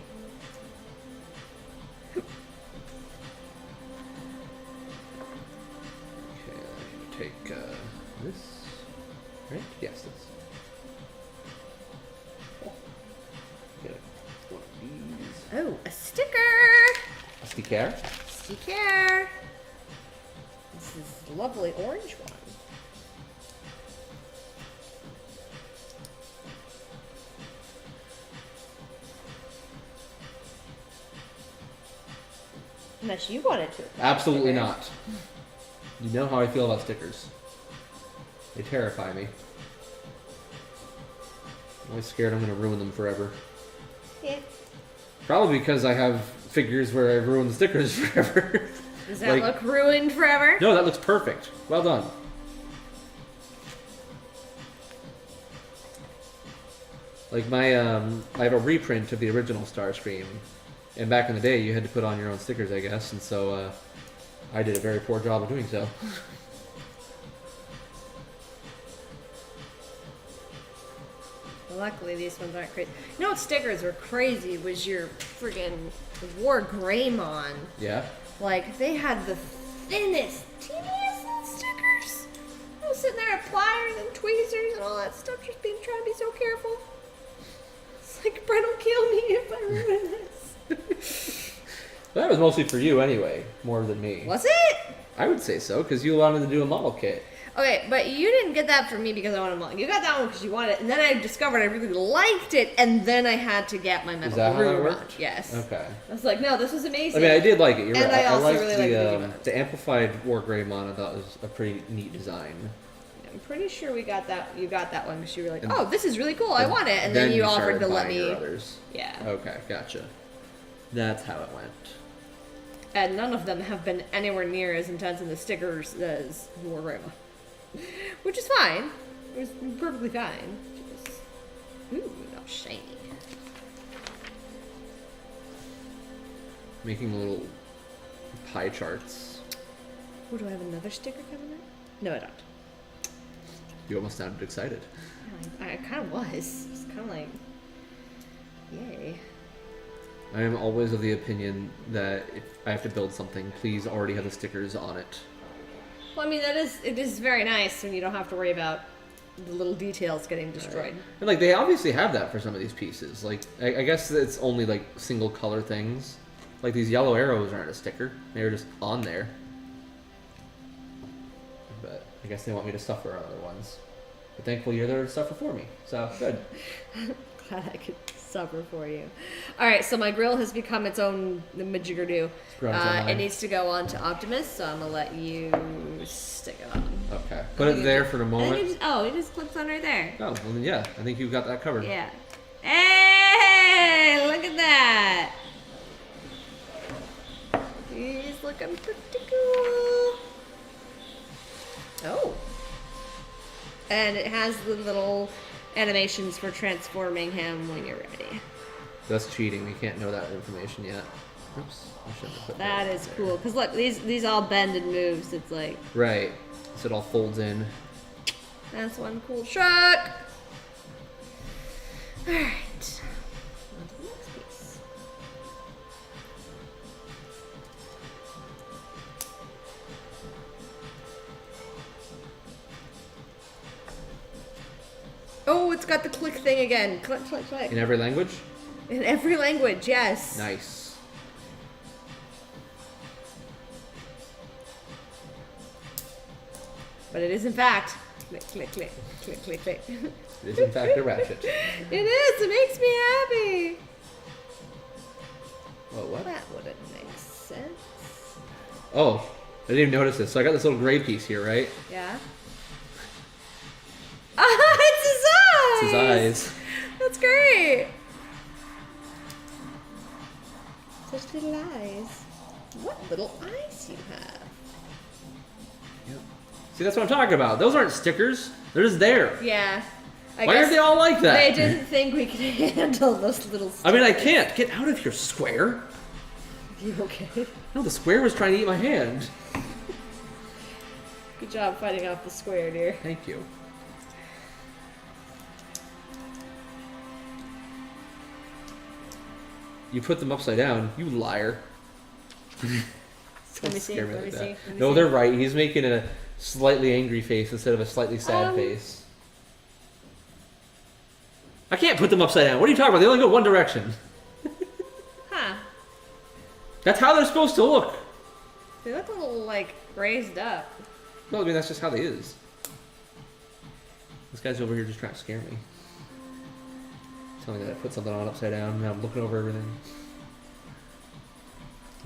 Okay, take this. Right? Yes, this. Get one of these. Oh, a sticker! A sticker. Sticker! This is a lovely orange one. Unless you wanted to. Absolutely Stickers. not. You know how I feel about stickers. They terrify me. I'm always scared I'm going to ruin them forever. Yeah. Probably because I have figures where I've ruined stickers forever. Does that look ruined forever? No, that looks perfect. Well done. Like my, I have a reprint of the original Starscream, and back in the day you had to put on your own stickers, I guess, and so I did a very poor job of doing so. Luckily, these ones aren't crazy. You know what stickers were crazy was your friggin' War Greymon. Yeah? Like, they had the thinnest, teeniest little stickers. I was sitting there with pliers and tweezers and all that stuff, just being trying to be so careful. It's like, Brett will kill me if I ruin this. That was mostly for you anyway, more than me. Was it? I would say so, because you wanted to do a model kit. Okay, but you didn't get that for me because I wanted one. You got that one because you wanted it, and then I discovered I really liked it, and then I had to get my metal Is that how glue that run. worked? Yes. Okay. I was like, no, this was amazing. I mean, I did like it. You're And right. I also liked really liked the the amplified War Greymon. I thought was a pretty neat design. I'm pretty sure we got that. You got that one because you were like, And- "Oh, this is really cool. I want it." And then you offered started to let buying me. your others. Yeah. Okay, gotcha. That's how it went. And none of them have been anywhere near as intense in the stickers as War Greymon, which is fine. It was perfectly fine. Just, ooh, not shiny. Making little pie charts. Oh, do I have another sticker coming in? No, I don't. You almost sounded excited. I kind of was. It's kind of like, yay. I am always of the opinion that if I have to build something, please already have the stickers on it. Well, I mean, it is very nice when you don't have to worry about the little details getting destroyed. And like they obviously have that for some of these pieces. Like I guess it's only like single color things. Like these yellow arrows aren't a sticker; they're just on there. But I guess they want me to suffer on other ones. But thankfully, you're there to suffer for me. So good. Glad I could suffer for you. All right, so my grill has become its own majigger-do. Grown its own It line. needs to go on to Optimus, so I'm gonna let you stick it on. Okay. Put it there for the moment. It just clips on right there. Oh, well then yeah, I think you've got that covered. Yeah. Hey, look at that. He's looking pretty cool. Oh. And it has the little animations for transforming him when you're ready. That's cheating. You can't know that information yet. Oops. I shouldn't have put That is there. cool. Because look, these all bend and move, so it's like, Right. So it all folds in. that's one cool truck. Alright. On to the next piece. Oh, it's got the click thing again. Click, click, click. In every language? In every language, yes. Nice. But it is, in fact, click, click, click, click, click, click. It is in fact a ratchet. It is. It makes me happy. Oh, what? That wouldn't make sense. Oh, I didn't even notice this. So I got this little gray piece here, right? Yeah. Ah, it's his eyes. It's his eyes. That's great. Such little eyes. What little eyes you have. Yep. See, that's what I'm talking about. Those aren't stickers. They're just there. Yeah. Why are they all like that? They didn't think we could handle those little I mean, I can't. Get out of here, square. You okay? No, the square was trying to eat my hand. Good job fighting off the square, dear. Thank you. You put them upside down, you liar. Let me see. Scare me Let me like see. that. Let me No, see. they're right. He's making a slightly angry face instead of a slightly sad face. I can't put them upside down. What are you talking about? They only go one direction. Huh. That's how they're supposed to look. They look a little, like, raised up. Well, I mean, that's just how they is. This guy's over here just trying to scare me. Telling me that I put something on upside down, and I'm looking over everything.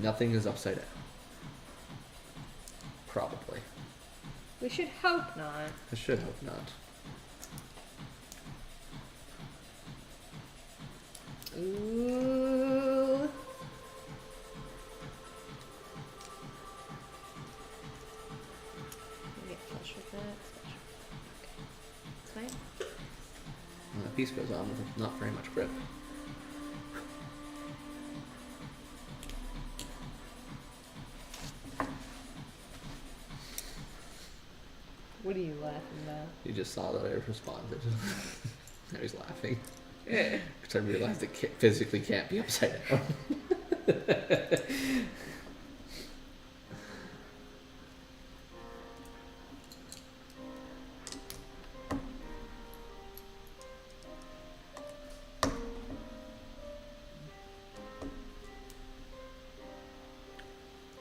Nothing is upside down. Probably. We should hope not. I should hope not. Ooh. Get flush with that. Okay. Well, that piece goes on with not very much grip. What are you laughing about? You just saw that I responded. Now he's laughing. Yeah. Because I realized it physically can't be upside down.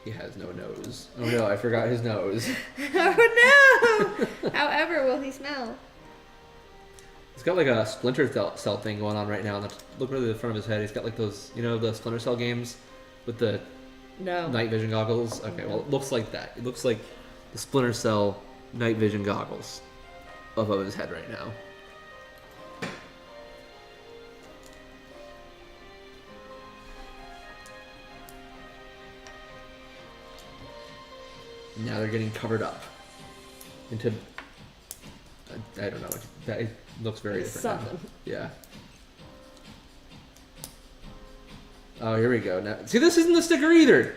He has no nose. Oh no, I forgot his nose. Oh no! However, will he smell? He's got like a Splinter Cell thing going on right now. Look at the front of his head. He's got like those, you know, the Splinter Cell games with the No. night vision goggles. Okay, well, it looks like that. It looks like the Splinter Cell night vision goggles above his head right now. Now they're getting covered up into. I don't know. It looks very different. Now. Something. Yeah. Oh, here we go. Now, see, this isn't the sticker either.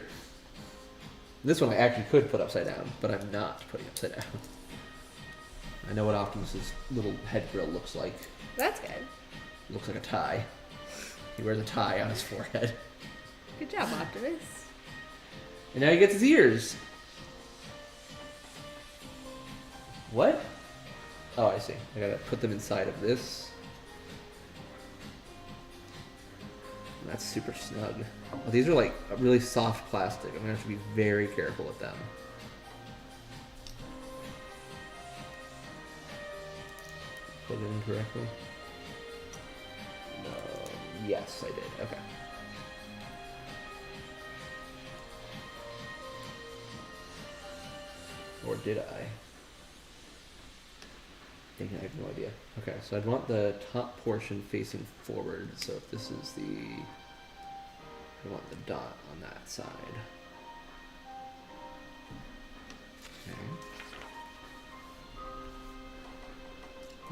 This one I actually could put upside down, but I'm not putting upside down. I know what Optimus's little head grill looks like. That's good. It looks like a tie. He wears a tie on his forehead. Good job, Optimus. And now he gets his ears. What? Oh, I see. I gotta put them inside of this. That's super snug. Well, these are like a really soft plastic. I'm gonna have to be very careful with them. Put it in correctly? No. Yes, I did. Okay. Or did I? I have no idea. Okay, so I'd want the top portion facing forward. So if this is I want the dot on that side.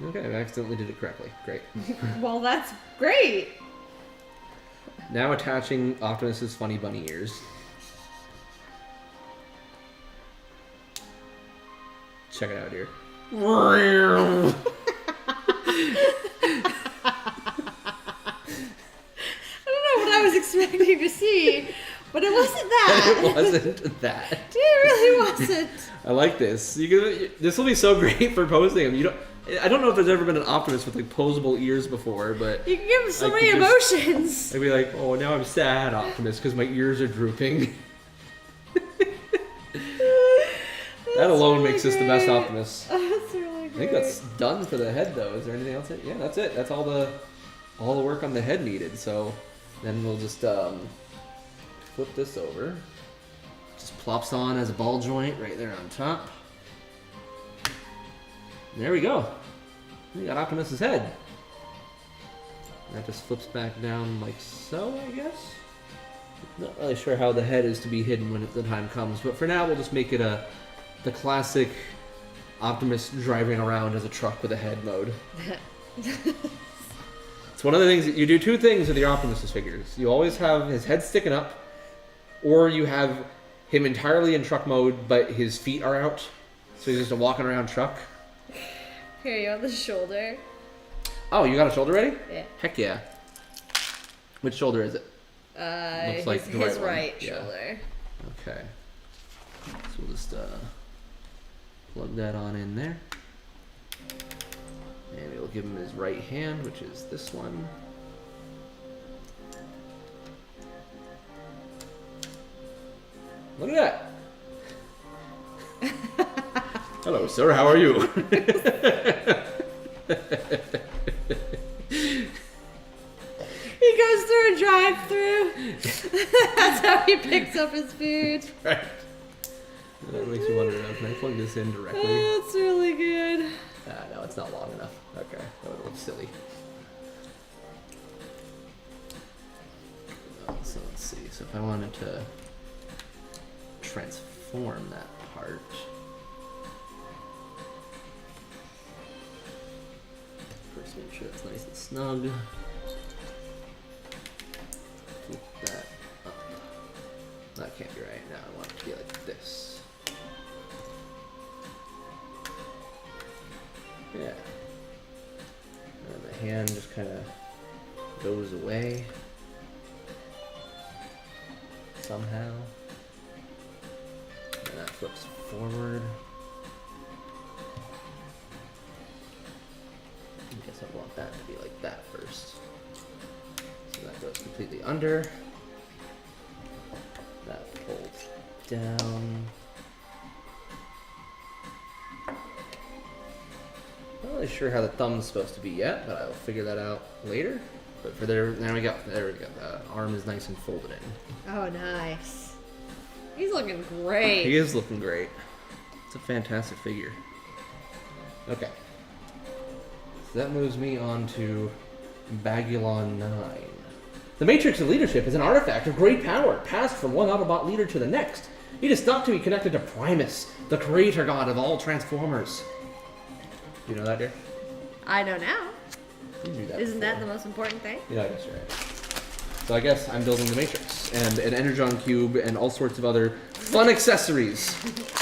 Okay. Okay, I accidentally did it correctly. Great. Well, that's great. Now attaching Optimus's funny bunny ears. Check it out here. I don't know what I was expecting to see, but it wasn't that. It wasn't that. It really wasn't. I like this. This will be so great for posting them. I don't know if there's ever been an Optimus with like posable ears before, but You can give him so I many could emotions. I'd be like, oh, now I'm sad, Optimus, because my ears are drooping. That alone really makes this the best great. Optimus. That's really great. I think that's done for the head, though. Is there anything else? Yeah, that's it. That's all the work on the head needed. So then we'll just flip this over. Just plops on as a ball joint right there on top. There we go. We got Optimus's head. And that just flips back down like so, I guess. Not really sure how the head is to be hidden when the time comes, but for now we'll just make it the classic Optimus driving around as a truck with a head mode. It's one of the things that you do. Two things with your Optimus figures. You always have his head sticking up, or you have him entirely in truck mode, but his feet are out, so he's just a walking around truck. Here, you on the shoulder. Oh, you got a shoulder ready? Yeah. Heck yeah. Which shoulder is it? Looks like his the right one. shoulder. Yeah. Okay. So we'll just plug that on in there. And we'll give him his right hand, which is this one. Look at that. Hello, sir. How are you? He goes through a drive-through. That's how he picks up his food. Right. That makes me wonder, can I plug this in directly? That's really good. No, it's not long enough. Okay, that would look silly. So let's see. So if I wanted to transform that part, first make sure it's nice and snug. Flip that up. That can't be right now. I want it to be like this. Yeah. And the hand just kind of goes away somehow. And that flips forward. I guess I want that to be like that first. So that goes completely under. That folds down. Not really sure how the thumb's supposed to be yet, but I'll figure that out later. But for there we go. There we go. The arm is nice and folded in. Oh, nice. He's looking great. He is looking great. It's a fantastic figure. Okay. So that moves me on to Bagulon 9. The Matrix of Leadership is an artifact of great power, passed from one Autobot leader to the next. It is thought to be connected to Primus, the creator god of all Transformers. Do you know that, dear? I know now. You knew that Isn't that before. the most important thing? Yeah, I guess you're right. So I guess I'm building the Matrix and an Energon cube and all sorts of other fun accessories.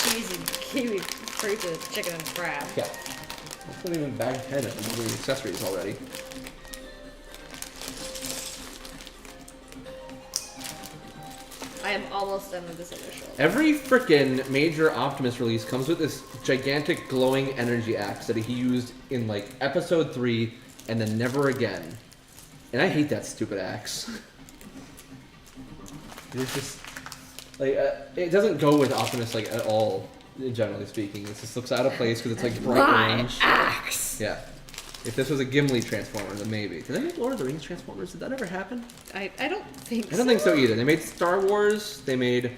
Cheesy kiwi fruit with chicken and crab. Yeah. That's not even bag 10 of building accessories already. I am almost done with this other shoulder. Every frickin' major Optimus release comes with this gigantic glowing energy axe that he used in like episode 3 and then never again. And I hate that stupid axe. It's just like it doesn't go with Optimus like at all, generally speaking. It just looks out of place because it's like bright My orange. axe. Yeah. If this was a Gimli Transformer, then maybe. Did they make Lord of the Rings Transformers? Did that ever happen? I don't think so. I don't think so either. They made Star Wars, they made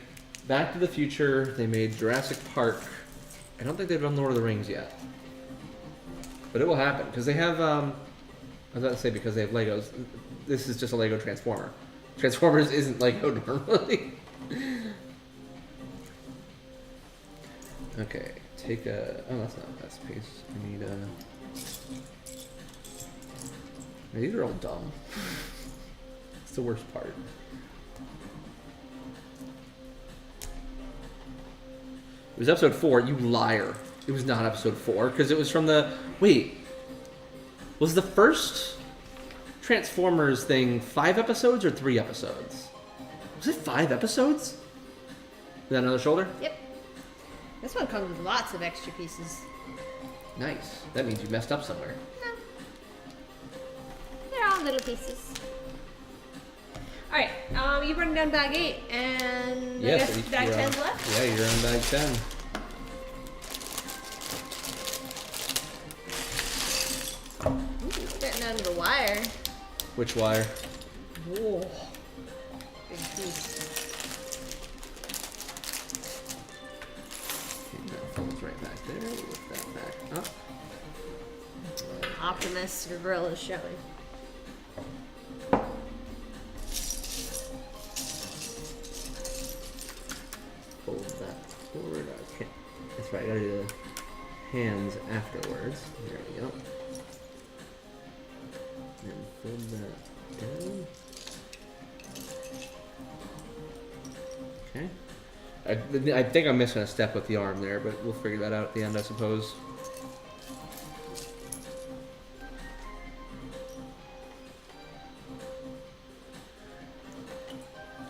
Back to the Future, they made Jurassic Park. I don't think they've done Lord of the Rings yet. But it will happen, because they have, I was about to say because they have Legos. This is just a Lego Transformer. Transformers isn't Lego normally. Okay, take a, oh that's not a best piece. I need a, these are all dumb. It's the worst part. It was episode 4, you liar. It was not episode 4, because it was from the... Wait. Was the first Transformers thing 5 episodes or 3 episodes? Was it 5 episodes? Is that another shoulder? Yep. This one comes with lots of extra pieces. Nice. That means you messed up somewhere. No. They're all little pieces. Alright, you bring down bag 8, and Yes, I guess bag 10's left? Yeah, you're on bag 10. Ooh, getting under the wire. Which wire? Whoa. Big piece. Okay, that folds right back there. We'll lift that back up. Optimus, your grill is showing. Fold that forward. Okay. That's right, I gotta do the hands afterwards. There we go. And fill that down. Okay. I think I'm missing a step with the arm there, but we'll figure that out at the end, I suppose.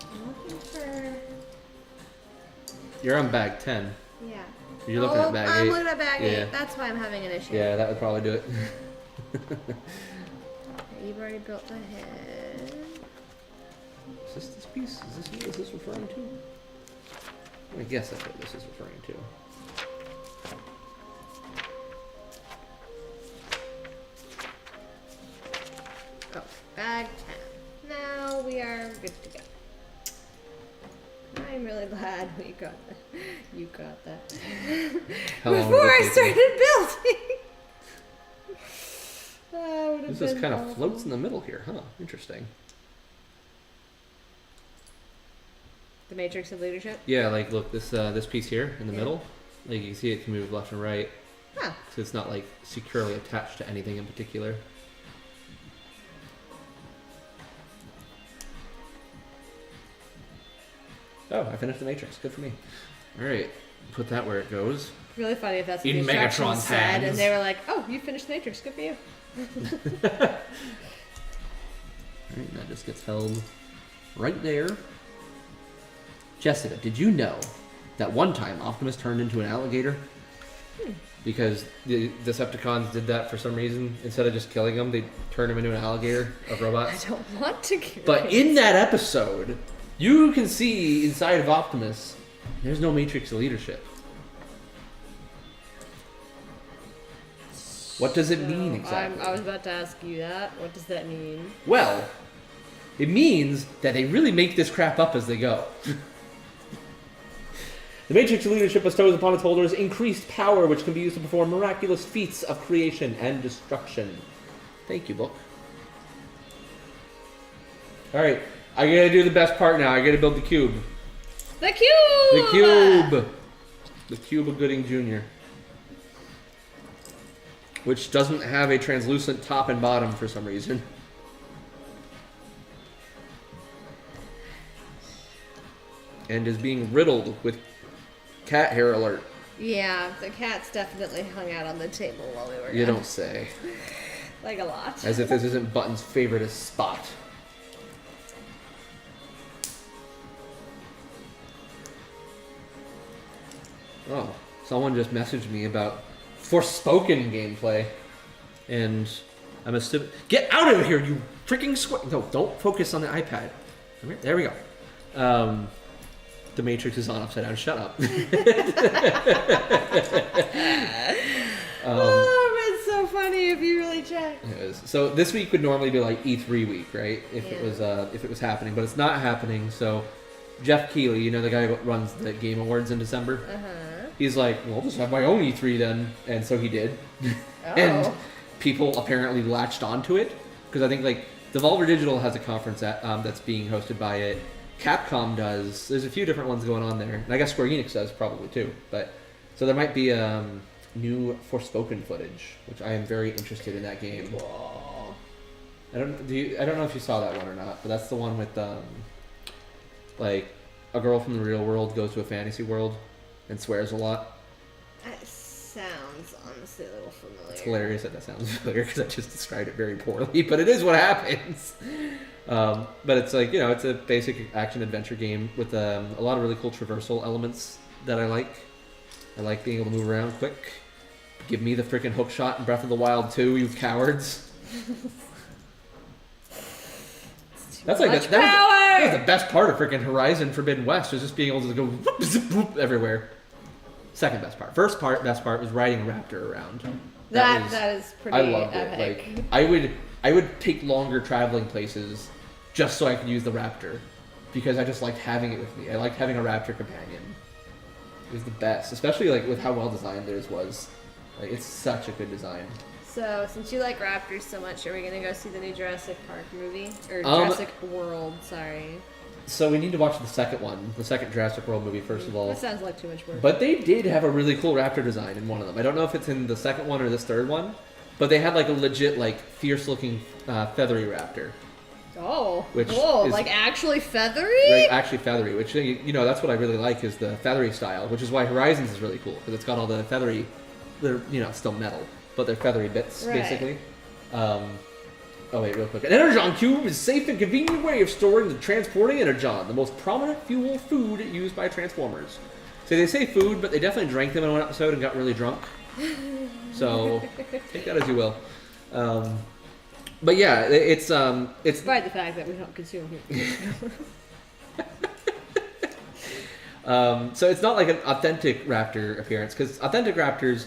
I'm looking for... You're on bag 10. Yeah. You're looking at bag 8. I'm looking at bag 8. Yeah. That's why I'm having an issue. Yeah, that would probably do it. Okay, you've already built the head. Is this piece? Is this what this referring to? I guess that's what this is referring to. Oh, bag 10. Now we are good to go. I'm really glad we got that. You got that. How long Before did it I take you? started building. That would have This just been kind of awful. floats in the middle here, huh? Interesting. The Matrix of Leadership? Yeah, like look, this piece here in the Yeah. middle, like you can see it can move left and right, Huh. so it's not like securely attached to anything in particular. Oh, I finished the Matrix. Good for me. All right, put that where it goes. Really funny if that's what In the instructions Megatron's said, hands. and they were like, "Oh, you finished the Matrix. Good for you." Alright, that just gets held right there. Jessica, did you know that one time Optimus turned into an alligator? Because the Decepticons did that for some reason. Instead of just killing him, they turned him into an alligator of I robots. don't want to kill But in that episode, you can see inside of Optimus, there's no Matrix of leadership. What does it mean exactly? I was about to ask you that. What does that mean? Well, it means that they really make this crap up as they go. The Matrix of Leadership bestows upon its holders increased power, which can be used to perform miraculous feats of creation and destruction. Thank you, book. Alright, I gotta do the best part now. I gotta build the cube. The cube. The cube! The cube of Gooding Jr. Which doesn't have a translucent top and bottom for some reason. And is being riddled with cat hair alert. Yeah, the cats definitely hung out on the table while we were You gone. don't say. Like a lot. As if this isn't Button's favorite spot. Oh, someone just messaged me about Forspoken gameplay. And I'm assuming... Get out of here, you freaking No, don't focus on the iPad. Come here. There we go. The Matrix is on upside down. Shut up. Oh, it's so funny if you really check. It is. So this week would normally be like E3 week, right? If it was happening, but it's not happening. So Jeff Keighley, you know the guy who runs the Game Awards in December. He's like, well, I'll just have my own E3 then, and so he did. And people apparently latched onto it because I think like Devolver Digital has a conference that's being hosted by it. Capcom does. There's a few different ones going on there, and I guess Square Enix does probably too. But so there might be new Forspoken footage, which I am very interested in that game. Whoa. I don't know if you saw that one or not, but that's the one with like a girl from the real world goes to a fantasy world and swears a lot. That sounds honestly a little familiar. It's hilarious that sounds familiar because I just described it very poorly, but it is what happens. But it's like, it's a basic action adventure game with a lot of really cool traversal elements that I like. I like being able to move around quick. Give me the freaking hook shot in Breath of the Wild 2, you cowards. That's like that was the best part of freaking Horizon Forbidden West, was just being able to go whoop, zip, whoop, everywhere. Second best part. Best part was riding a raptor around. That is pretty I loved epic. it. Like I would take longer traveling places just so I could use the raptor, because I just liked having it with me. I liked having a raptor companion. It was the best, especially like with how well designed theirs was. Like, it's such a good design. So, since you like raptors so much, are we gonna go see the new Jurassic Park movie? Or Jurassic World, sorry. So we need to watch the second one, the second Jurassic World movie, first of all. That sounds like too much work. But they did have a really cool raptor design in one of them. I don't know if it's in the second one or this third one, But they had like a legit, like fierce-looking feathery raptor. Oh, Which whoa, is- like actually feathery? Like actually feathery, which that's what I really like is the feathery style, which is why Horizons is really cool because it's got all the feathery. They're still metal, but they're feathery bits Right. basically. Oh wait, real quick. An energon cube is a safe and convenient way of storing and transporting energon, the most prominent fuel food used by Transformers. So they say food, but they definitely drank them in one episode and got really drunk. So take that as you will. But yeah, it's Despite the fact that we don't consume human. so it's not like an authentic raptor appearance because authentic raptors,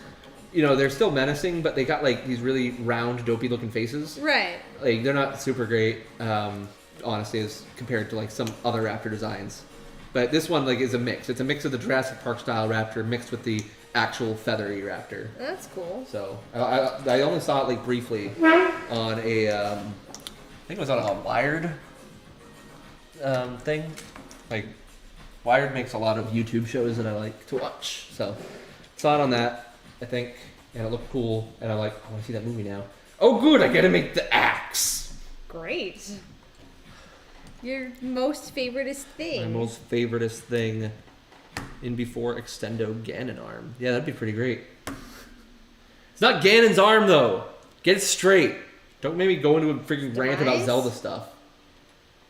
they're still menacing, but they got like these really round, dopey looking faces. Right. Like they're not super great, honestly, as compared to like some other raptor designs. But this one like is a mix. It's a mix of the Jurassic Park style raptor mixed with the actual feathery raptor. That's cool. So I only saw it like briefly on a I think it was on a Wired thing. Like Wired makes a lot of YouTube shows that I like to watch. So saw it on that, I think, and it looked cool, and I want to see that movie now. Oh good, I get to make the axe. Great. Your most favoritist thing. My most favoritist thing in before Extendo Ganon arm. Yeah, that'd be pretty great. It's not Ganon's arm though. Get it straight. Don't make me go into a freaking rant about Demise? Zelda stuff.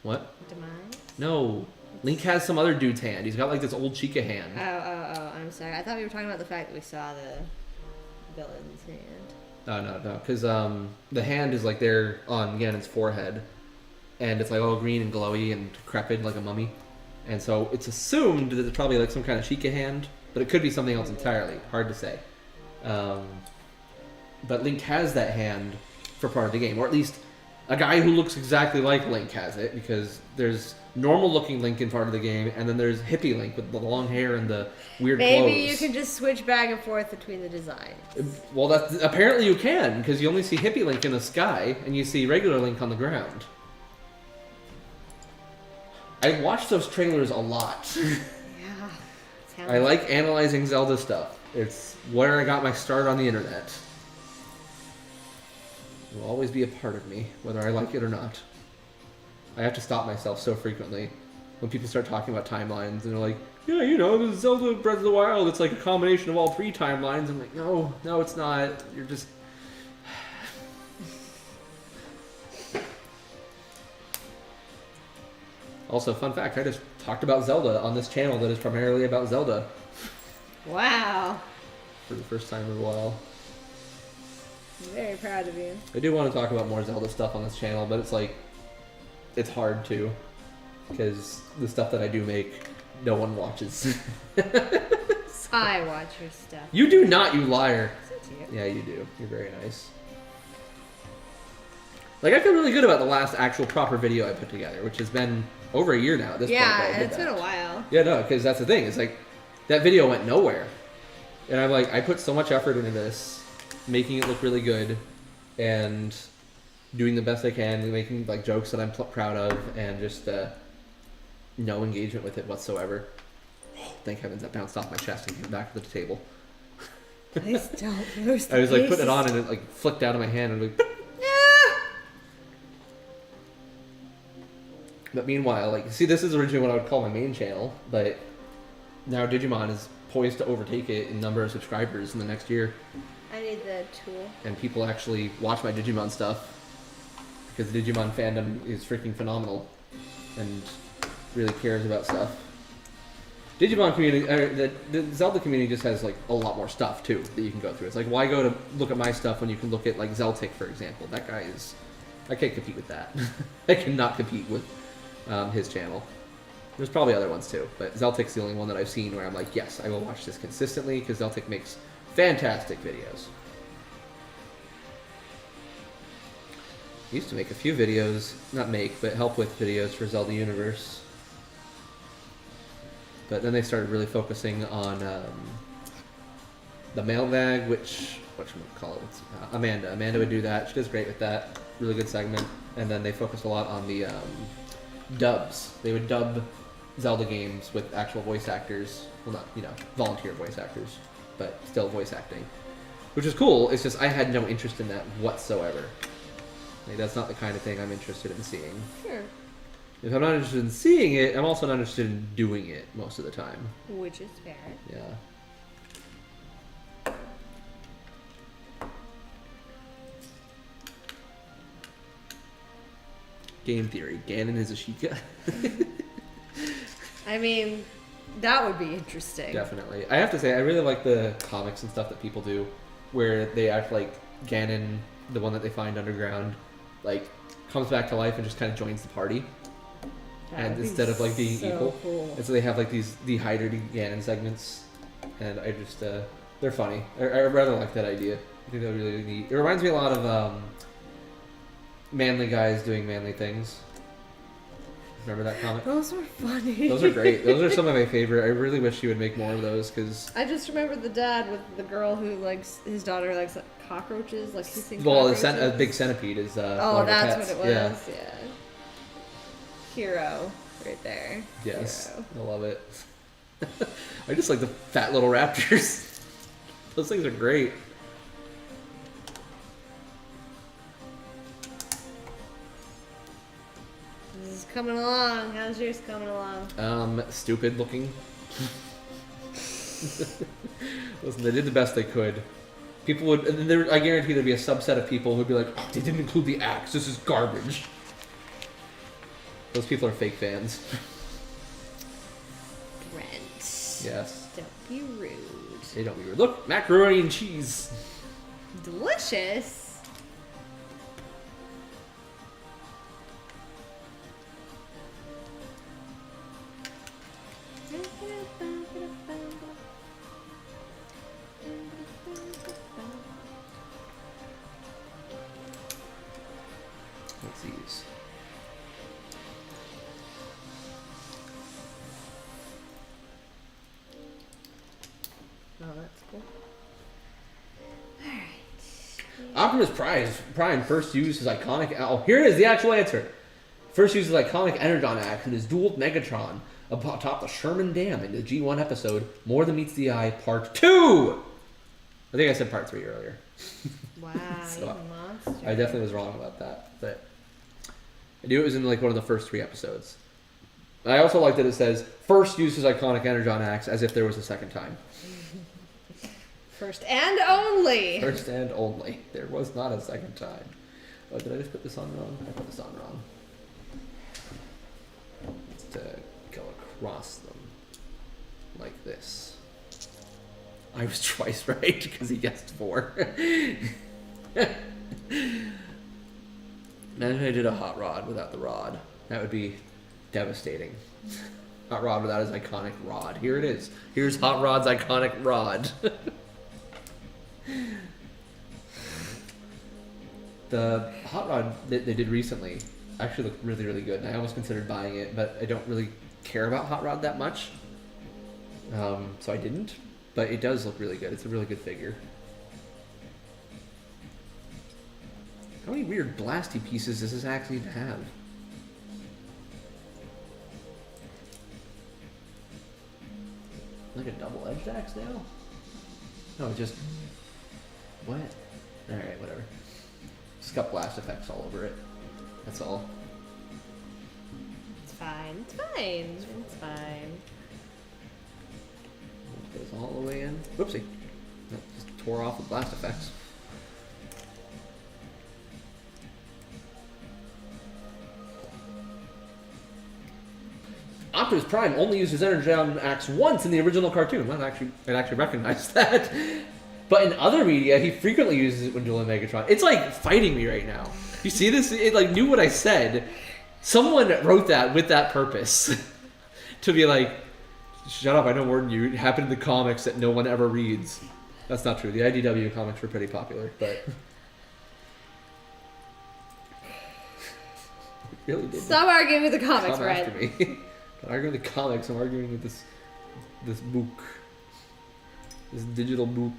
What? Demise? No. Link has some other dude's hand. He's got like this old Chica hand. Oh, I'm sorry. I thought we were talking about the fact that we saw the villain's hand. No. Because the hand is like there on Ganon's forehead. And it's like all green and glowy and decrepit like a mummy. And so it's assumed that it's probably like some kind of Chica hand. But it could be something else entirely. Hard to say. But Link has that hand for part of the game. Or at least a guy who looks exactly like Link has it. Because there's normal looking Link in part of the game. And then there's hippie Link with the long hair and the weird clothes. Maybe you can just switch back and forth between the designs. Well, apparently you can. Because you only see hippie Link in the sky. And you see regular Link on the ground. I watch those trailers a lot. Yeah. I like analyzing Zelda stuff. It's where I got my start on the internet. It will always be a part of me, whether I like it or not. I have to stop myself so frequently when people start talking about timelines and they're like, yeah, this is Zelda Breath of the Wild. It's like a combination of all three timelines. I'm like, no, it's not. You're just... Also, fun fact, I just talked about Zelda on this channel that is primarily about Zelda Wow. for the first time in a while. I'm very proud of you. I do want to talk about more Zelda stuff on this channel, but it's hard to, because the stuff that I do make, no one watches. I watch your stuff. You do not, you liar. So cute. Yeah, you do. You're very nice. Like, I feel really good about the last actual proper video I put together, which has been over a year now at this point. Yeah, that I and did it's that. been a while. Yeah, no, because that's the thing. It's like, that video went nowhere. And I'm like, I put so much effort into this, making it look really good, and doing the best I can, and making like jokes that I'm proud of, and just no engagement with it whatsoever. Thank heavens that bounced off my chest and came back to the table. Please don't lose the I was like putting pieces. it on and it like flicked out of my hand and like. But meanwhile, like, see, this is originally what I would call my main channel, but now Digimon is poised to overtake it in number of subscribers in the next year. I need the tool. And people actually watch my Digimon stuff because the Digimon fandom is freaking phenomenal and really cares about stuff. Digimon community, the Zelda community just has like a lot more stuff too that you can go through. It's like, why go to look at my stuff when you can look at like Zeltic, for example? That guy is, I can't compete with that. I cannot compete with his channel. There's probably other ones too, but Zeltic's the only one that I've seen where I'm like, yes, I will watch this consistently because Zeltic makes fantastic videos. Used to make a few videos, not make, but help with videos for Zelda Universe. But then they started really focusing on the mailbag, which, whatchamacallit, Amanda. Amanda would do that. She does great with that. Really good segment. And then they focused a lot on the dubs. They would dub Zelda games with actual voice actors. Well, not, volunteer voice actors, but still voice acting. which is cool. It's just I had no interest in that whatsoever. Like, that's not the kind of thing I'm interested in seeing. Sure. If I'm not interested in seeing it, I'm also not interested in doing it most of the time. Which is fair. Yeah. Game theory. Ganon is a Sheikah. I mean, that would be interesting. Definitely. I have to say, I really like the comics and stuff that people do, where they act like Ganon, the one that they find underground, like comes back to life and just kind of joins the party. That And would instead be of like being so equal, cool. and so they have like these dehydrated Ganon segments, and I just they're funny. I rather like that idea. I think they're really neat. It reminds me a lot of manly guys doing manly things. Remember that comic? Those were funny. Those are great. Those are some of my favorite. I really wish he would make more of those because. I just remember the dad with the girl who likes his daughter likes cockroaches, like kissing Well, cockroaches. a big centipede is. Oh, one of her that's pets. what it was. Yeah. Hero, right there. Yes, Hero. I love it. I just like the fat little raptors. Those things are great. This is coming along. How's yours coming along? Stupid looking. Listen, they did the best they could. People would, and there, I guarantee there'd be a subset of people who'd be like, "Oh, they didn't include the axe. This is garbage." Those people are fake fans. Brent. Yes. Don't be rude. They don't be rude. Look, macaroni and cheese. Delicious. What's these? Oh, that's cool. Alright. Optimus Prime first used his iconic. Oh, here it is, the actual answer. First used his iconic Energon axe and his dueled Megatron atop the Sherman Dam in the G1 episode More Than Meets the Eye Part 2. I think I said Part 3 earlier. Wow, So, you monster. I definitely was wrong about that, but I knew it was in like one of the first 3 episodes. I also like that it says first used his iconic Energon axe as if there was a second time. First and only. First and only. There was not a second time. Oh, did I just put this on wrong? I put this on wrong. It's to go across them. Like this. I was twice right because he guessed 4. Imagine I did a hot rod without the rod. That would be devastating. Hot rod without his iconic rod. Here it is. Here's Hot Rod's iconic rod. The hot rod that they did recently actually looked really, really good. And I almost considered buying it, but I don't really care about hot rod that much. So I didn't. But it does look really good. It's a really good figure. How many weird blasty pieces does this axe need to have? Like a double-edged axe now? No, just... What? Alright, whatever. Just got blast effects all over it. That's all. It's fine. It's fine. It's fine. Goes all the way in. Whoopsie. That just tore off the blast effects. Optimus Prime only used his Energon axe once in the original cartoon. Well, I actually recognized that. But in other media, he frequently uses it when dueling Megatron. It's like fighting me right now. You see this? It like knew what I said. Someone wrote that with that purpose. To be like, shut up, I know more than you. It happened in the comics that no one ever reads. That's not true. The IDW comics were pretty popular, but... It really did. Stop arguing with the comics, Come after Red. me. I'm arguing with the comics, I'm arguing with this book. This digital book.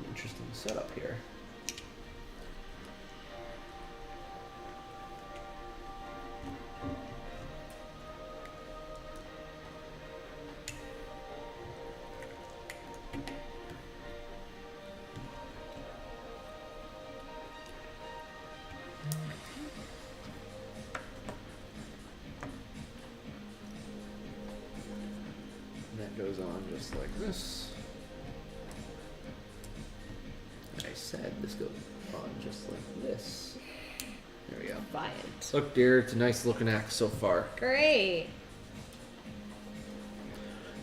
Interesting setup here. That goes on just like this. I said this goes on just like this. There we go. Buy it. Look, dear, it's a nice looking axe so far. Great.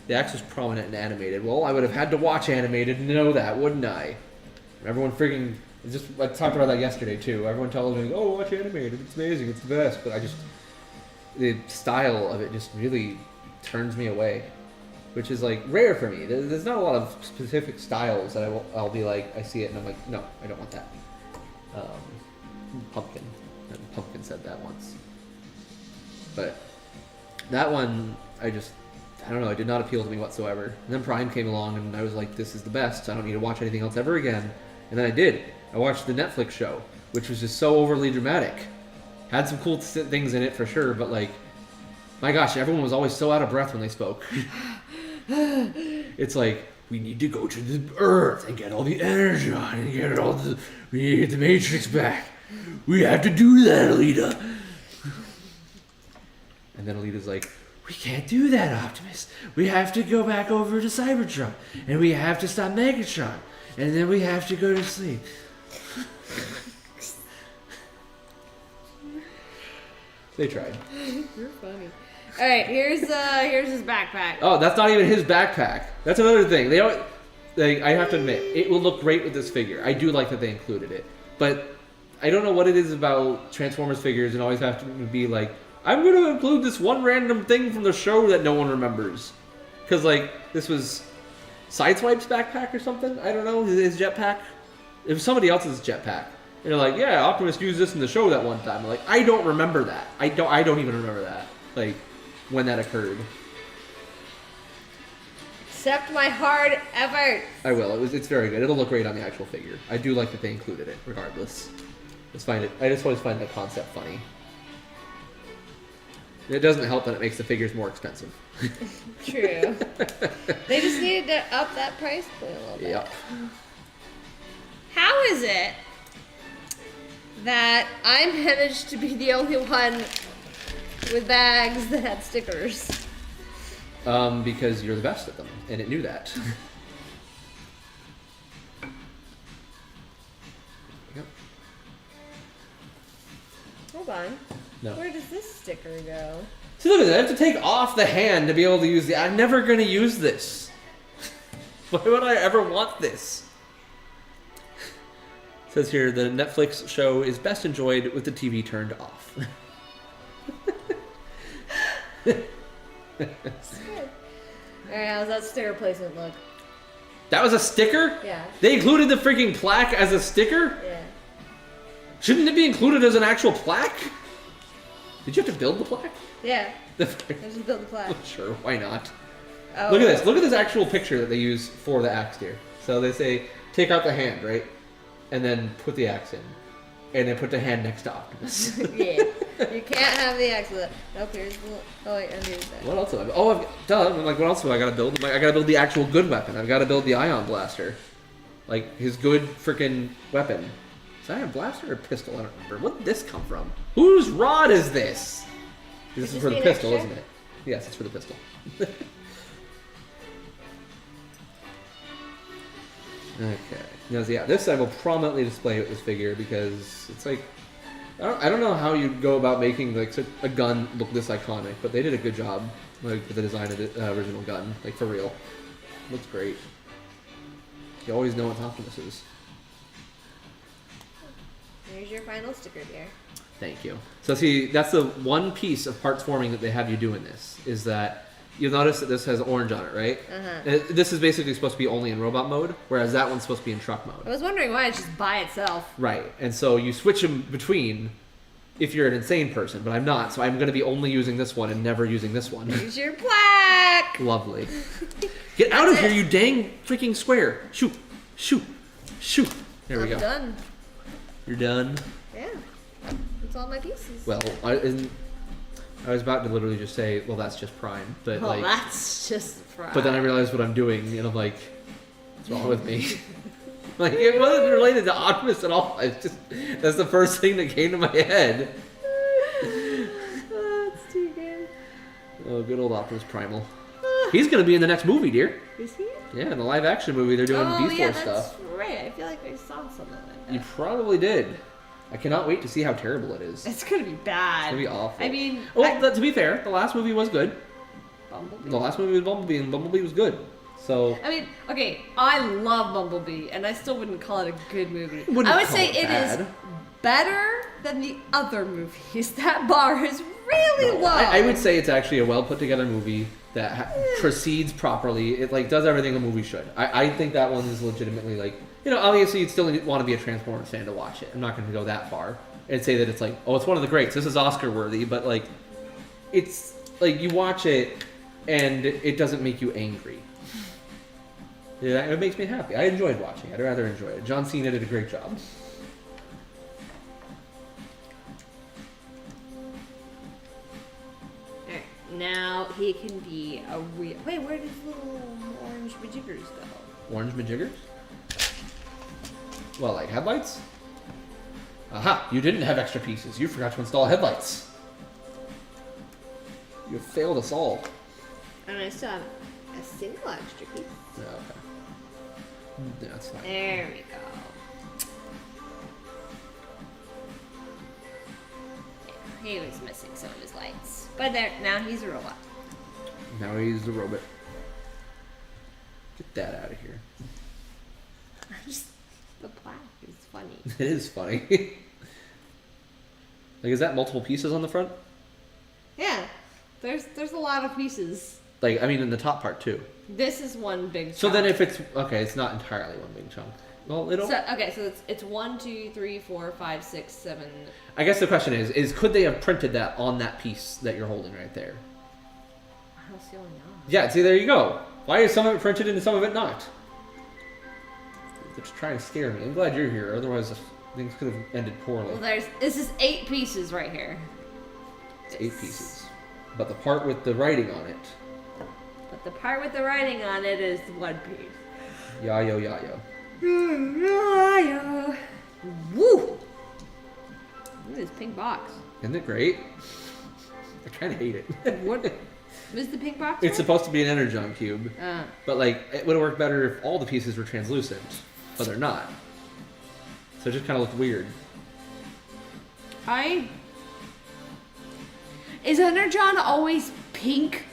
The axe was prominent and animated. Well, I would have had to watch animated to know that, wouldn't I? Everyone freaking... I talked about that yesterday, too. Everyone tells me, oh, watch animated. It's amazing. It's the best. But the style of it just really turns me away. Which is, like, rare for me. There's not a lot of specific styles that I'll be like, I see it and I'm like, no, I don't want that. Pumpkin. Pumpkin said that once. But that one, I don't know, it did not appeal to me whatsoever. And then Prime came along and I was like, this is the best. I don't need to watch anything else ever again. And then I did. I watched the Netflix show, which was just so overly dramatic. Had some cool things in it for sure, but like, my gosh, everyone was always so out of breath when they spoke. It's like, we need to go to the Earth and get all the energy on and get we need to get the Matrix back. We have to do that, Alita. And then Alita's like, we can't do that, Optimus. We have to go back over to Cybertron. And we have to stop Megatron. And then we have to go to sleep. They tried. You're funny. All right, here's his backpack. Oh, that's not even his backpack. That's another thing. I have to admit, it will look great with this figure. I do like that they included it. But I don't know what it is about Transformers figures and always have to be like, I'm going to include this one random thing from the show that no one remembers. Because, like, this was Sideswipe's backpack or something? I don't know, his jetpack. It was somebody else's jetpack. And they're like, yeah, Optimus used this in the show that one time. I'm like, I don't remember that. I don't even remember that. Like, when that occurred. Accept my hard effort. I will. It's very good. It'll look great on the actual figure. I do like that they included it, regardless. I just always find that concept funny. It doesn't help that it makes the figures more expensive. True. They just needed to up that price point a little bit. Yep. How is it that I managed to be the only one with bags that had stickers? Because you're the best at them, and it knew that. Yep. Hold on. No. Where does this sticker go? See, look at that. I have to take off the hand to be able to use I'm never going to use this. Why would I ever want this? It says here, the Netflix show is best enjoyed with the TV turned off. Good. Alright, how's that sticker placement look? That was a sticker? Yeah. They included the freaking plaque as a sticker? Yeah. Shouldn't it be included as an actual plaque? Did you have to build the plaque? Yeah. I just built the plaque. Sure, why not? Oh. Look at this. Look at this actual picture that they use for the axe here. So they say, take out the hand, right? And then put the axe in. And then put the hand next to Optimus. Yeah. You can't have the axe with it. Nope, here's the... Oh, wait, and here's that. What else have I... Oh, I'm like, what else do I gotta build? I gotta build the actual good weapon. I've gotta build the Ion Blaster. Like, his good freaking weapon. Is that a blaster or a pistol? I don't remember. Where did this come from? Whose rod is this? This is for the pistol, isn't it? Yes, it's for the pistol. Okay. Now, yeah, this I will prominently display with this figure because it's like... I don't know how you go about making like a gun look this iconic, but they did a good job like with the design of the original gun, like for real. Looks great. You always know what Optimus is. Here's your final sticker, dear. Thank you. So see, that's the one piece of parts forming that they have you do in this, is that you'll notice that this has orange on it, right? Uh-huh. This is basically supposed to be only in robot mode, whereas that one's supposed to be in truck mode. I was wondering why it's just by itself. Right, and so you switch them between if you're an insane person, but I'm not, so I'm going to be only using this one and never using this one. Here's your plaque! Lovely. Get out of here, you dang freaking square. Shoot. Shoot. Shoot. There we go. I'm done. You're done. Yeah. That's all my pieces. Well, I was about to literally just say, well, that's just Prime, but well, like, that's just Prime. but then I realized what I'm doing, and I'm like, what's wrong with me? Like, it wasn't related to Optimus at all. It's just that's the first thing that came to my head. Oh, it's too good. Oh, good old Optimus Primal. He's gonna be in the next movie, dear. Is he? Yeah, in the live action movie, they're doing Beast Wars stuff. Right. I feel like I saw something like that. You probably did. I cannot wait to see how terrible it is. It's gonna be bad. It's gonna be awful. I mean, well, to be fair, the last movie was good. Bumblebee. The last movie was Bumblebee, and Bumblebee was good. So I mean, okay, I love Bumblebee, and I still wouldn't call it a good movie. Wouldn't I would call say it it bad. is better than the other movies. That bar is really low. I would say it's actually a well put together movie that proceeds properly. It like does everything a movie should. I think that one is legitimately like, you know, obviously you'd still want to be a Transformers fan to watch it. I'm not going to go that far and say that it's like, oh, it's one of the greats. This is Oscar worthy, but like, it's like you watch it and it doesn't make you angry. Yeah, it makes me happy. I enjoyed watching it. I'd rather enjoy it. John Cena did a great job. Alright, now he can be a real. Wait, where does little orange majiggers go? Orange majiggers? Well, like headlights? Aha! You didn't have extra pieces. You forgot to install headlights. You failed us all. And I still have a single extra piece. Yeah, okay. Yeah, that's fine. There we go. He was missing some of his lights. But there, now he's a robot. Now he's a robot. Get that out of here. The plaque is funny. It is funny. Like, is that multiple pieces on the front? Yeah, there's a lot of pieces. Like, I mean, in the top part too. This is one big chunk. So then if it's, okay, it's not entirely one big chunk. Well, it'll... So, okay, so it's 1, 2, 3, 4, 5, 6, 7. I guess the question is could they have printed that on that piece that you're holding right there? I don't see why not. Yeah, see, there you go. Why is some of it printed and some of it not? They're just trying to scare me. I'm glad you're here, otherwise things could have ended poorly. Well, this is 8 pieces right here. It's 8 pieces. But the part with the writing on it. But the part with the writing on it is 1 piece. Yayo yayo. Woo! Look at this pink box. Isn't it great? I kind of hate it. What is the pink box? It's for? supposed to be an Energon cube. Uh, But like, it would have worked better if all the pieces were translucent. But they're not. So it just kind of looked weird. Is Energon always pink?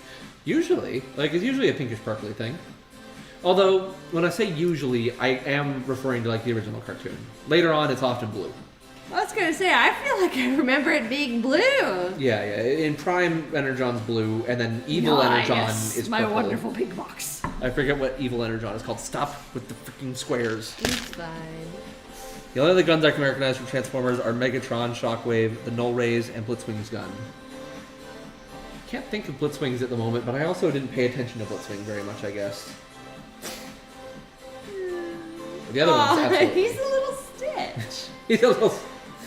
Usually. Like, it's usually a pinkish purpley thing. Although, when I say usually, I am referring to like the original cartoon. Later on, it's often blue. I was gonna say, I feel like I remember it being blue. Yeah. In Prime, Energon's blue, and then Evil Energon is my purple. wonderful pink box. I forget what Evil Energon is called. Stop with the freaking squares. It's fine. The only other guns I can recognize from Transformers are Megatron, Shockwave, the Null Rays, and Blitzwing's gun. I can't think of Blitzwings at the moment, but I also didn't pay attention to Blitzwing very much, I guess. The other one's absolutely... He's a little Stitch. He's a little...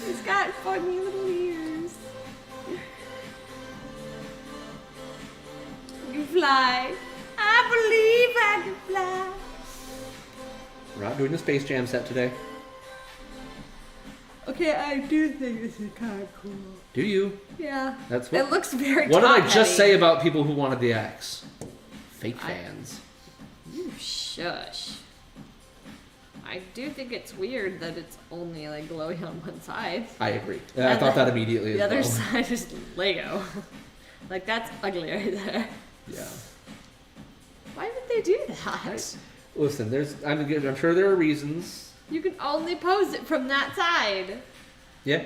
He's got funny little ears. You can fly. I believe I can fly. We're not doing the Space Jam set today. Okay, I do think this is kind of cool. Do you? Yeah. That's what... It looks very What did I just top-heavy. say about people who wanted the axe? Fake fans. You shush. I do think it's weird that it's only like glowing on one side. I agree. I thought that immediately as The other well. side is Lego. Like, that's ugly right there. Yeah. Why would they do that? Listen, I'm sure there are reasons. You can only pose it from that side. Yeah.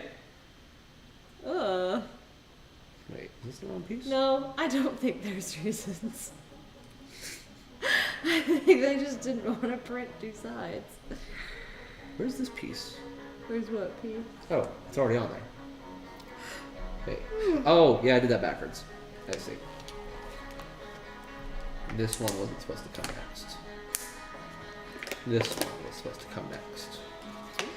Ugh. Wait, is this the wrong piece? No, I don't think there's reasons. I think they just didn't want to print 2 sides. Where's this piece? Where's what piece? Oh, it's already on there. Wait. Oh, yeah, I did that backwards. I see. This one wasn't supposed to come next. This one was supposed to come next? This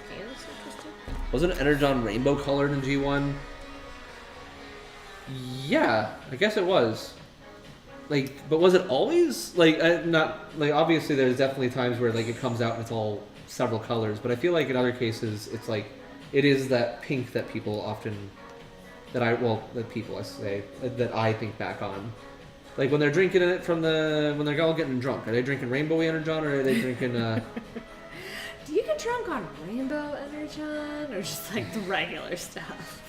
can is so twisted. Wasn't Energon rainbow colored in G1? Yeah, I guess it was. Like, but was it always like not like obviously there's definitely times where like it comes out and it's all several colors, but I feel like in other cases it's like it is that pink that people often that I think back on. Like when they're drinking it when they're all getting drunk. Are they drinking rainbow energon or are they drinking Do you get drunk on rainbow energon or just like the regular stuff?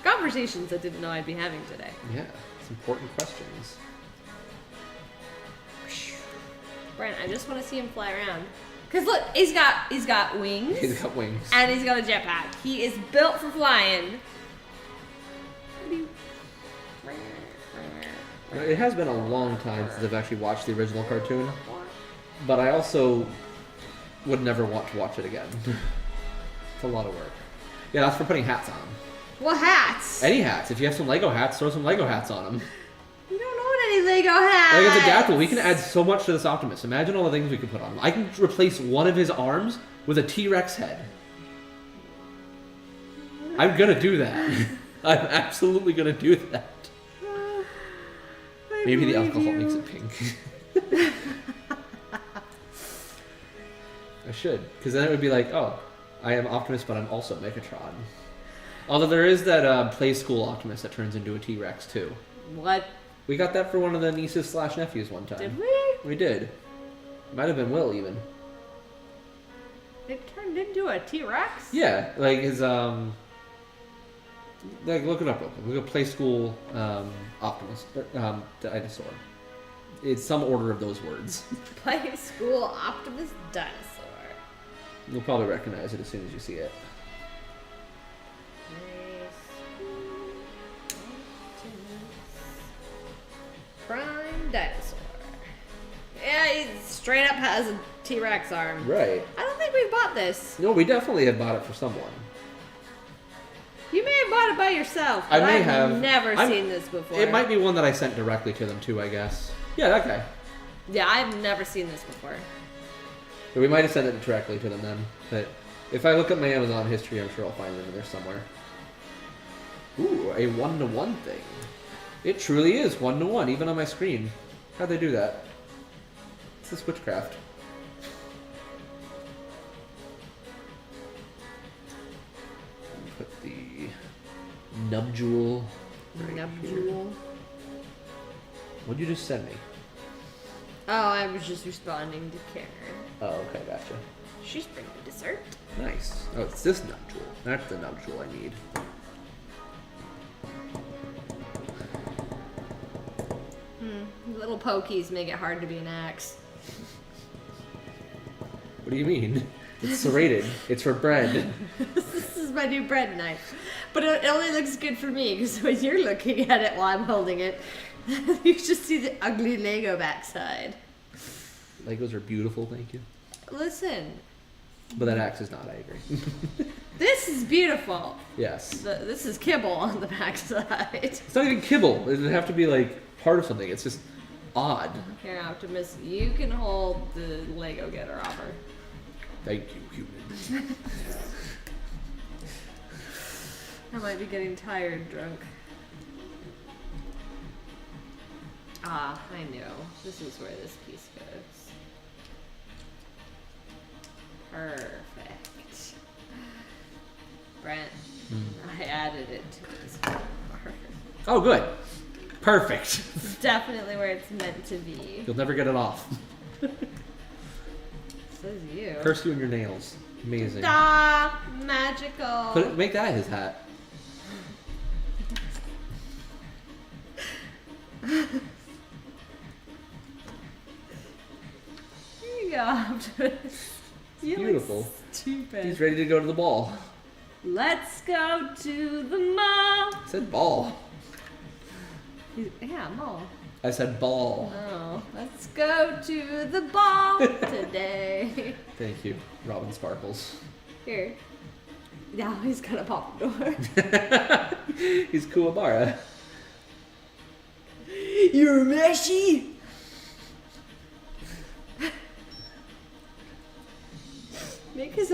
Conversations I didn't know I'd be having today. Yeah, it's important questions. Brent, I just want to see him fly around. Cause look, he's got wings. He's got wings. And he's got a jetpack. He is built for flying. It has been a long time since I've actually watched the original cartoon, but I also would never want to watch it again. It's a lot of work. Yeah, that's for putting hats on. What hats? Any hats. If you have some Lego hats, throw some Lego hats on them. You don't own any Lego hats. Like it's adaptable. We can add so much to this Optimus. Imagine all the things we could put on him. I can replace one of his arms with a T-Rex head. I'm gonna do that. I'm absolutely gonna do that. Maybe the alcohol makes it pink. I should, because then it would be like, oh, I am Optimus, but I'm also Megatron. Although there is that play school Optimus that turns into a T-Rex too. What? We got that for one of the nieces / nephews one time. Did we? We did. Might have been Will even. It turned into a T-Rex? Yeah, like his like look it up real quick. Look at play school Optimus dinosaur. It's some order of those words. Play school Optimus dinosaur. You'll probably recognize it as soon as you see it. Prime dinosaur. Yeah, he straight up has a T-Rex arm. Right. I don't think we've bought this. No, we definitely have bought it for someone. You may have bought it by yourself, I but may I've have. never seen this before. It might be one that I sent directly to them too, I guess. Yeah, that guy. Yeah, I've never seen this before. But we might have sent it directly to them then. But if I look at my Amazon history, I'm sure I'll find it in there somewhere. Ooh, a 1-to-1 thing. It truly is 1-to-1, even on my screen. How'd they do that? It's this witchcraft. Put the nubjewel. Right here. What'd you just send me? Oh, I was just responding to Karen. Oh, okay, gotcha. She's bringing dessert. Nice. Oh, it's this nubjewel. That's the nubjewel I need. Little pokies make it hard to be an axe. What do you mean? It's serrated. It's for bread. This is my new bread knife. But it only looks good for me, because when you're looking at it while I'm holding it, you just see the ugly Lego backside. Legos are beautiful, thank you. Listen. But that axe is not, I agree. This is beautiful. Yes. This is kibble on the backside. It's not even kibble. It would have to be like part of something. It's just odd. Here, Optimus, you can hold the Lego getter offer. Thank you, human. I might be getting tired drunk. Ah, I know. This is where this piece goes. Perfect. Brent, I added it to this part. Oh, good. Perfect. It's definitely where it's meant to be. You'll never get it off. Says you. Curse you and your nails. Amazing. Ah, magical. Make that his hat. Here you go, Optimus. You Beautiful. look stupid. He's ready to go to the ball. Let's go to the mall. I said ball. Yeah, mall. I said ball. Oh, let's go to the ball today. Thank you, Robin Sparkles. Here. Now he's gonna pop the door. He's Kuwabara. You're meshy.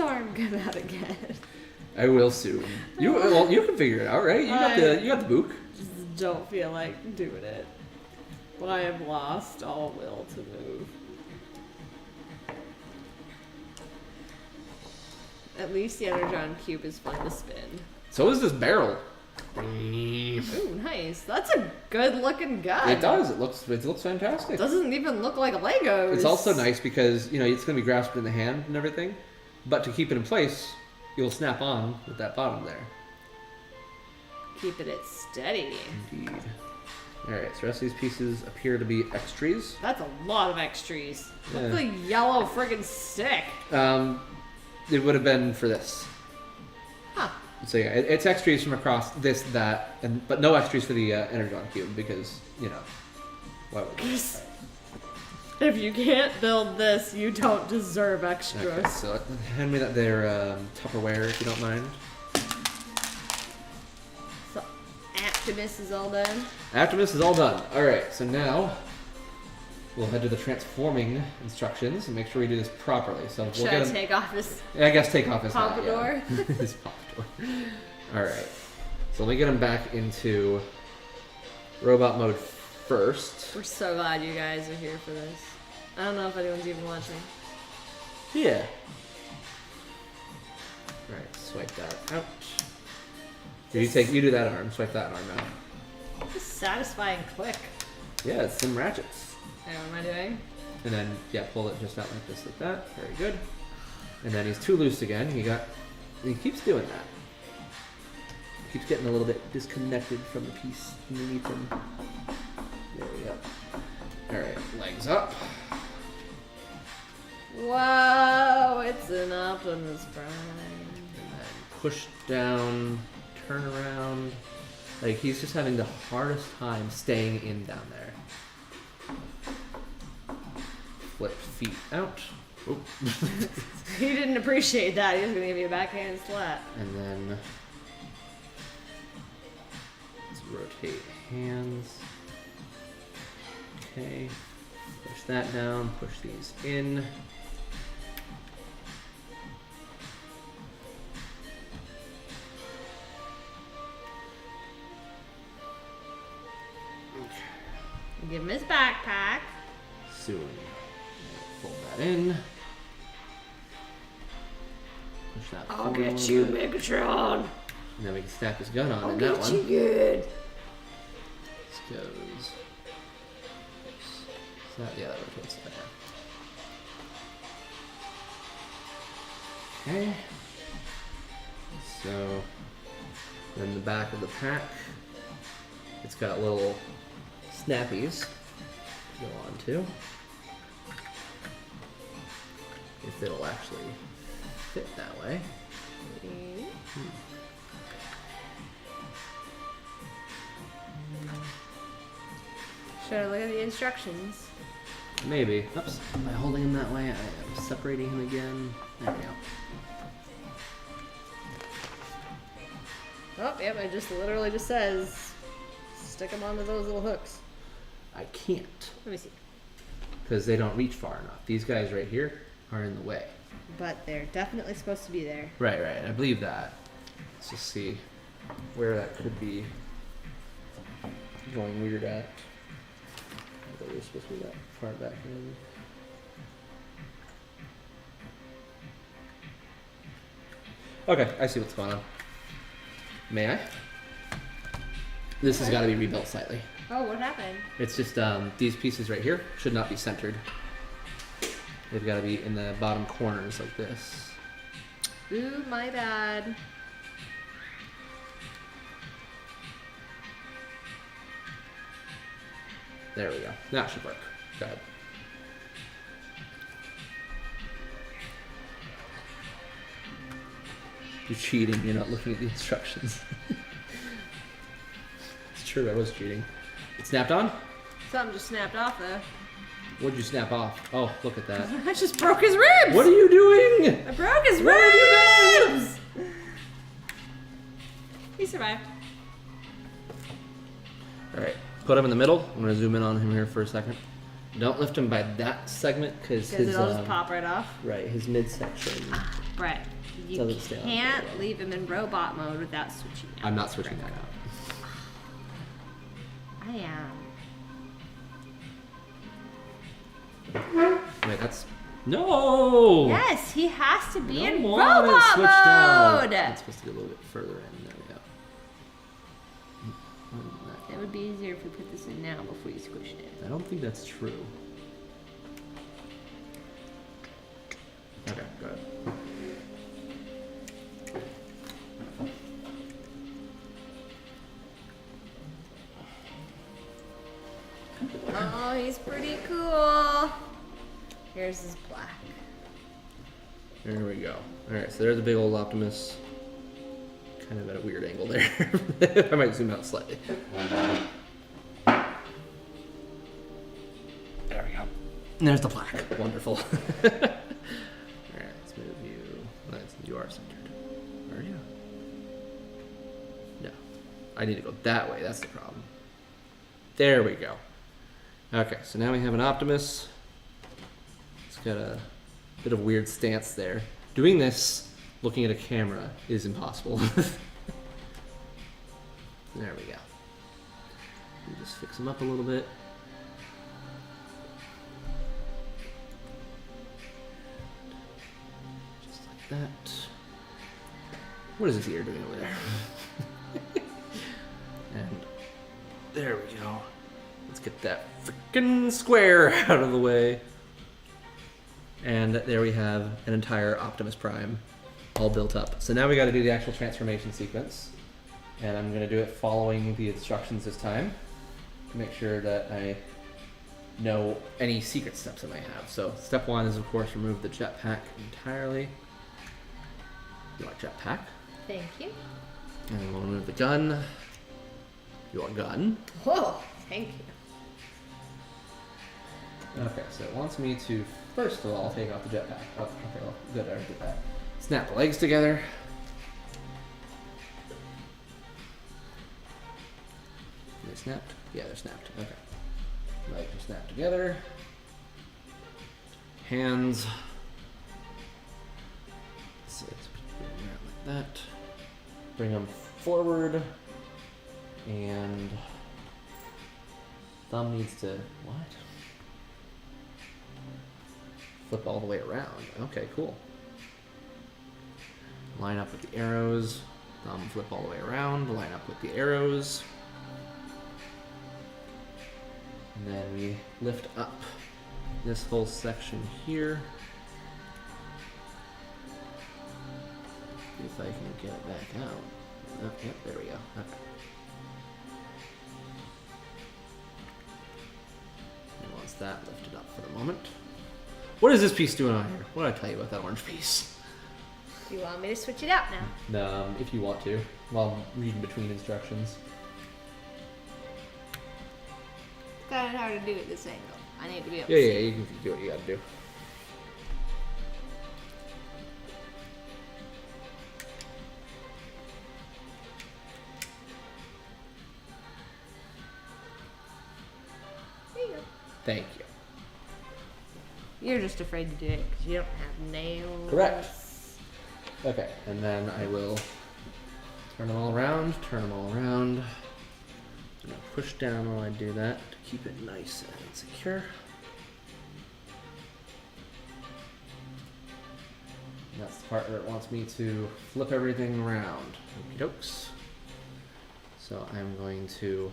arm come out again? I will soon. You can figure it out, right? You got the book. Just don't feel like doing it. But I have lost all will to move. At least the Energon Cube is fun to spin. So is this barrel. Ooh, nice. That's a good looking gun. It does. It looks fantastic. It doesn't even look like Legos. It's also nice because, it's going to be grasped in the hand and everything. But to keep it in place, you'll snap on with that bottom there. Keeping it steady. Indeed. Alright, so the rest of these pieces appear to be extras. That's a lot of extras. Yeah. Look at the yellow friggin' stick. It would have been for this. Huh. So yeah, it's extras from across this, that, but no extras for the Energon Cube because, why would you? If you can't build this, you don't deserve extras. Okay, so hand me that there Tupperware if you don't mind. So Optimus is all done. Optimus is all done. Alright, so now we'll head to the transforming instructions and make sure we do this properly. So we'll Should get I him. take off his I guess take off his pompadour? hat, yeah. His pompadour. Alright. So let me get him back into robot mode first. We're so glad you guys are here for this. I don't know if anyone's even watching. Yeah. Alright, swipe that out. You do that arm, swipe that arm out. It's a satisfying click. Yeah, it's some ratchets. Hey, what am I doing? And then, pull it just out like this, like that. Very good. And then he's too loose again. He keeps doing that. Keeps getting a little bit disconnected from the piece underneath him. There we go. Alright, legs up. Whoa, it's an Optimus Prime. And then push down, turn around. Like, he's just having the hardest time staying in down there. Flip feet out. Oh. He didn't appreciate that. He was going to give you a backhand slap. And then let's rotate hands. Okay. Push that down. Push these in. Okay. Give him his backpack. Soon. Fold that in. Push that I'll forward get a you, little bit. Megatron. And then we can stack his gun on I'll in get that one. you good. This goes. Yeah, that rotates better. Okay. So then the back of the pack, it's got little snappies to go on to. If it'll actually fit that way. Should I look at the instructions? Maybe. Oops. By holding him that way, I am separating him again. There we go. Oh, yep, it just literally just says stick them onto those little hooks. I can't. Let me see. Because they don't reach far enough. These guys right here are in the way. But they're definitely supposed to be there. Right. I believe that. Let's just see where that could be going weird at. I thought we were supposed to be that far back. Maybe. Okay, I see what's going on. May I? This has got to be rebuilt slightly. Oh, what happened? It's just these pieces right here should not be centered. They've got to be in the bottom corners like this. Ooh, my bad. There we go. That should work. Go ahead. You're cheating. You're not looking at the instructions. It's true. I was cheating. It snapped on? Something just snapped off though. What'd you snap off? Oh, look at that. I just broke his ribs! What are you doing? I broke his What have you ribs! He survived. Alright. Put him in the middle. I'm going to zoom in on him here for a second. Don't lift him by that segment because his... it'll just pop right off. Right, his midsection. Right. You Doesn't stay on can't very well. leave him in robot mode without switching out. I'm not switching that out. I am. Wait, that's no. Yes, he has to be I don't in want it robot switched out. mode. It's supposed to get a little bit further in. There we go. It would be easier if we put this in now before you squished it. I don't think that's true. Okay, go ahead. Oh, he's pretty cool. Here's his black. There we go. Alright, so there's a big old Optimus. Kind of at a weird angle there. I might zoom out slightly. There we go. And there's the plaque. Wonderful. Alright, let's move you. You are centered. Are you? No. I need to go that way. That's the problem. There we go. Okay, so now we have an Optimus. It's got a bit of a weird stance there. Doing this looking at a camera is impossible. There we go. We'll just fix him up a little bit. Just like that. What is his ear doing over there? And there we go. Let's get that freaking square out of the way. And there we have an entire Optimus Prime all built up. So now we got to do the actual transformation sequence. And I'm going to do it following the instructions this time to make sure that I know any secret steps I might have. So step 1 is, of course, remove the jetpack entirely. You want jetpack? Thank you. And then we'll remove the gun. You want gun? Whoa, thank you. Okay, so it wants me to, first of all, take off the jetpack. Oh, okay, well, good, I already did that. Snap the legs together. Are they snapped? Yeah, they're snapped. Okay. Legs are snapped together. Hands. So let's bring them around like that. Bring them forward. And thumb needs to, what? Flip all the way around. Okay, cool. Line up with the arrows. Thumb flip all the way around. Line up with the arrows. And then we lift up this whole section here. See if I can get it back out. Oh, yep, there we go. Okay. And once that lifted up for the moment. What is this piece doing on here? What did I tell you about that orange piece? Do you want me to switch it out now? If you want to, while I'm reading between instructions. Kind of hard to do at this angle. I need to be able Yeah, to yeah, see. you can do what you gotta do. There you go. Thank you. You're just afraid to do it because you don't have nails. Correct. Okay, and then I will turn them all around, I'm gonna push down while I do that to keep it nice and secure. And that's the part where it wants me to flip everything around. Okie dokes. So I'm going to,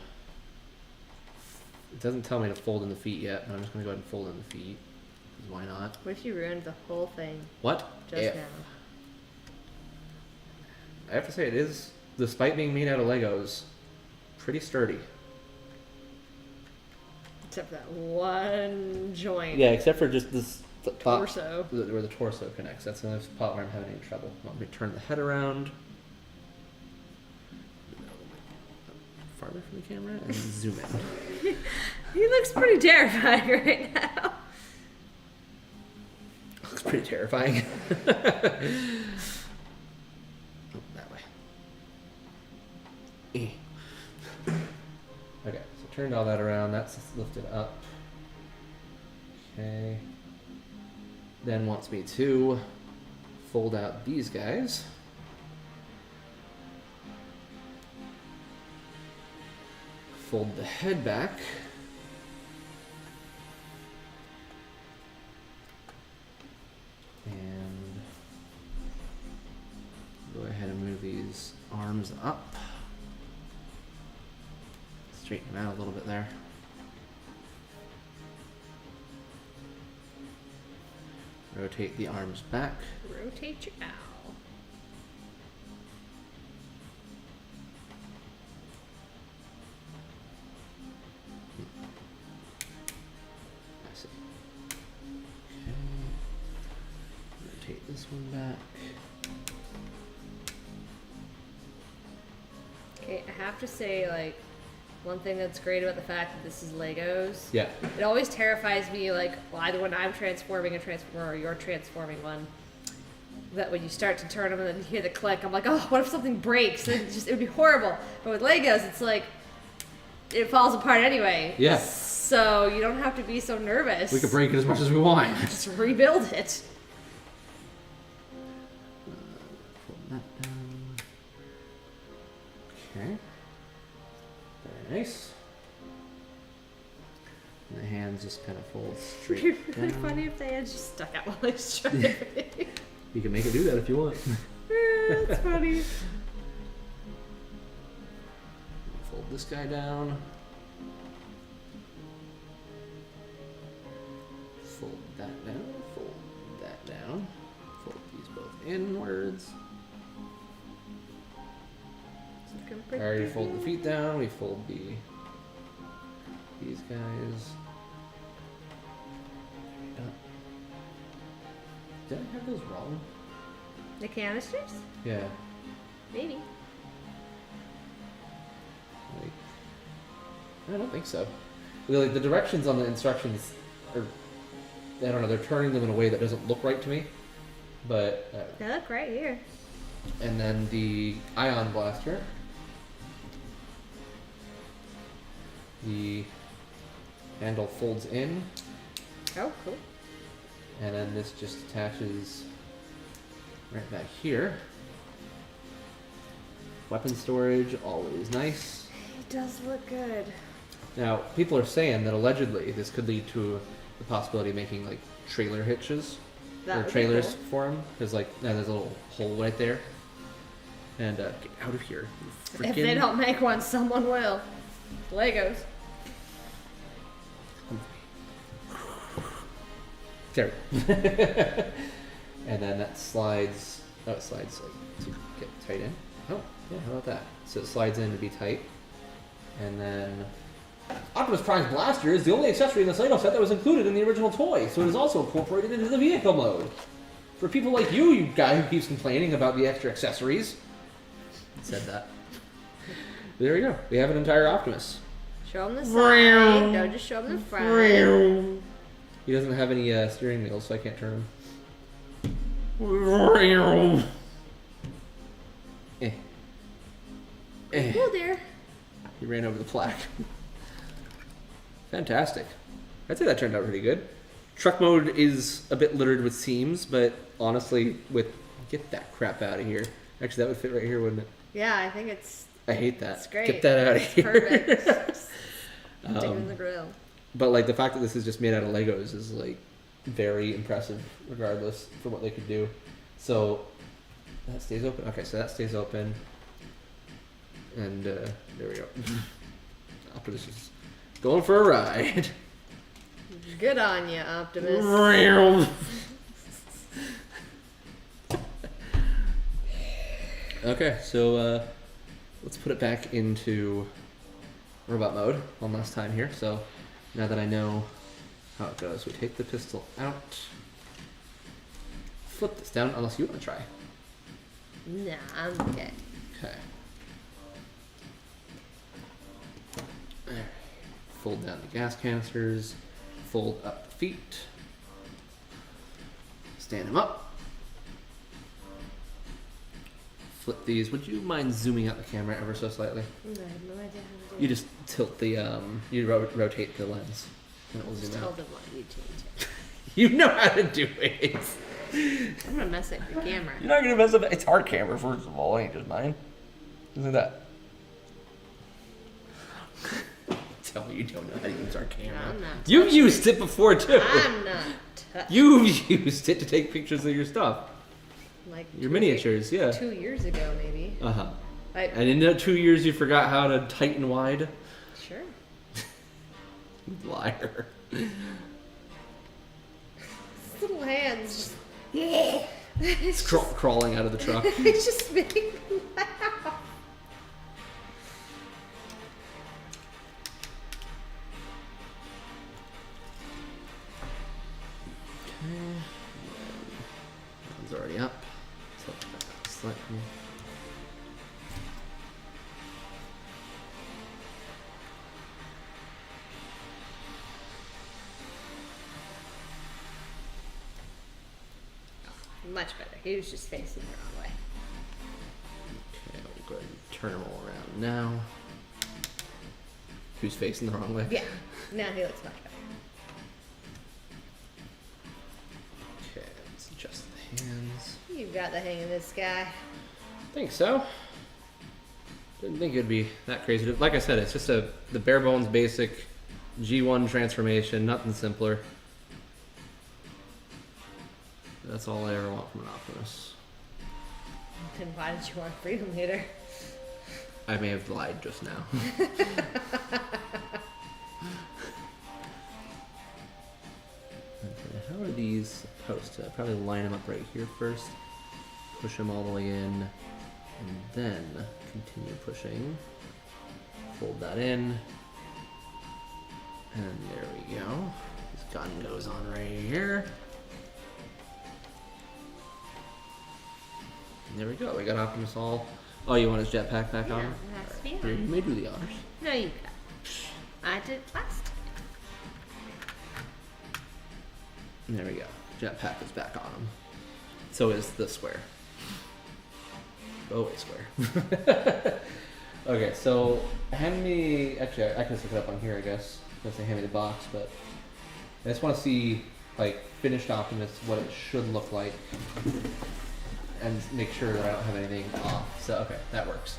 it doesn't tell me to fold in the feet yet, but I'm just gonna go ahead and fold in the feet. 'Cause why not? What if you ruined the whole thing What? just If. now? I have to say, it is, despite being made out of Legos, pretty sturdy. Except for that one joint. Yeah, except for just this Torso. where the torso connects. That's another spot where I'm having any trouble. Let me turn the head around. Farther from the camera and zoom in. He looks pretty terrifying right now. Looks pretty terrifying. Oh, that way. Okay, so turned all that around. That's lifted up. Okay. Then wants me to fold out these guys. Fold the head back. And go ahead and move these arms up. Straighten them out a little bit there. Rotate the arms back. Rotate your owl. I see. Okay. Rotate this one back. Okay, I have to say, like, one thing that's great about the fact that this is Legos. Yeah. It always terrifies me, like, well, either when I'm transforming a transformer or you're transforming one, that when you start to turn them and then you hear the click, I'm like, oh, what if something breaks? And it would be horrible. But with Legos, it's like, it falls apart anyway. Yeah. So you don't have to be so nervous. We can break it as much as we want. Just rebuild it. Fold that down. Okay. Very nice. And the hands just kind of fold straight It'd be really down. funny if they had just stuck out while I was trying. You can make it do that if you want. That's funny. Fold this guy down. Fold that down. Fold that down. Fold these both inwards. I already fold the feet down. We fold these guys. Did I have those wrong? The canisters? Yeah. Maybe. Like, I don't think so. Like, the directions on the instructions are, I don't know, they're turning them in a way that doesn't look right to me. But, They look right here. and then the ion blaster. The handle folds in, Oh, cool. and then this just attaches right back here. Weapon storage, always nice. It does look good. Now, people are saying that allegedly this could lead to the possibility of making like trailer hitches That or would be trailers cool. for them. Because like now there's a little hole right there. And get out of here! You If they don't make one, someone will. Legos. There. And then that slides. Oh, it slides like to get tight in. Oh, yeah. How about that? So it slides in to be tight, and then Optimus Prime's blaster is the only accessory in the Lego set that was included in the original toy, so it is also incorporated into the vehicle mode. For people like you guy who keeps complaining about the extra accessories. Said that. There we go. We have an entire Optimus. Show them the side. No, just show them the front. He doesn't have any steering wheels, so I can't turn him. Oh dear. He ran over the plaque. Fantastic. I'd say that turned out pretty good. Truck mode is a bit littered with seams, but honestly, get that crap out of here. Actually, that would fit right here, wouldn't it? Yeah, I think it's I hate that. It's great. Get that out of it's here. perfect. Stick it in the grill. But like the fact that this is just made out of Legos is like very impressive, regardless for what they could do. So that stays open. Okay, so that stays open, and there we go. Optimus is going for a ride. Good on you, Optimus. Okay, so let's put it back into robot mode one last time here. So now that I know how it goes, we take the pistol out, flip this down, unless you want to try. Nah, I'm okay. Okay. There. Fold down the gas canisters, fold up the feet, stand them up. Flip these. Would you mind zooming out the camera ever so slightly? I have no idea how to do You just tilt the, rotate the lens, and it will Just zoom tell out. them what you change it. You know how to do it. I'm gonna mess up your camera. You're not gonna mess up. It's our camera, first of all. It ain't just mine. Look at that. Tell me you don't know how to use our camera. I'm not You've used it before too. I'm not touching. You've used it to take pictures of your stuff. Like Your miniatures, yeah. 2 years ago, maybe. Uh-huh. I, And in that 2 years you forgot how to tighten wide? Sure. Liar. His little hands just. It's Crawling out of the truck. It's just making me laugh. One's already up. So, slightly. Much better. He was just facing the wrong way. Okay, we'll go ahead and turn them all around now. Who's facing the wrong way? Yeah. Now he looks much better. Okay, let's adjust the hands. You've got the hang of this guy. I think so. Didn't think it'd be that crazy. Like I said, it's just the bare bones basic G1 transformation, nothing simpler. That's all I ever want from an Optimus. Then why did you want Freedom Leader? I may have lied just now. Okay, how are these supposed to? Probably line them up right here first. Push them all the way in. And then continue pushing. Fold that in. And there we go. This gun goes on right here. And there we go. We got Optimus all. Oh, you want his jetpack back on? That's Here, fine. you may do the honors. No, you got. I did last time. And there we go. Jetpack is back on him. So is the square. Oh, wait, square. Okay, so hand me. Actually, I can just look it up on here, I guess. I was gonna say hand me the box, but I just want to see, like, finished Optimus, what it should look like, and make sure that I don't have anything off. So, okay, that works.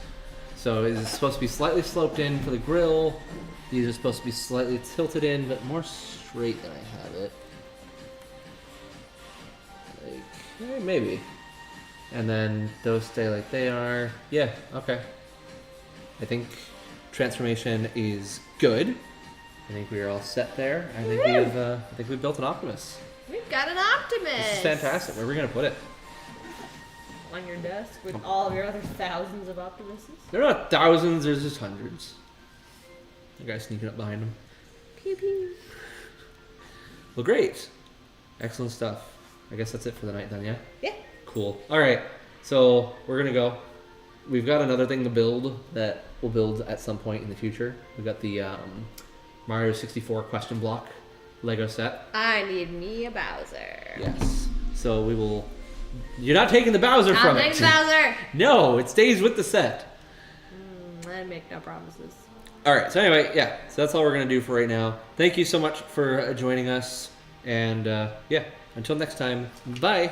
So it is supposed to be slightly sloped in for the grill. These are supposed to be slightly tilted in, but more straight than I have it. Like, maybe. And then those stay like they are. Yeah, okay. I think transformation is good. I think we are all set there. I think we've built an Optimus. We've got an Optimus. This is fantastic. Where are we gonna put it? On your desk with all of your other thousands of Optimuses. There are not thousands. There's just hundreds. The guy sneaking up behind him. Pew pew. Well, great. Excellent stuff. I guess that's it for the night then, yeah? Yeah. Cool. All right. So we're going to go. We've got another thing to build that we'll build at some point in the future. We've got the Mario 64 question block Lego set. I need me a Bowser. Yes. So we will... You're not taking the Bowser from it. Bowser. No, it stays with the set. I make no promises. All right. So anyway, yeah. So that's all we're going to do for right now. Thank you so much for joining us. And yeah, until next time, bye.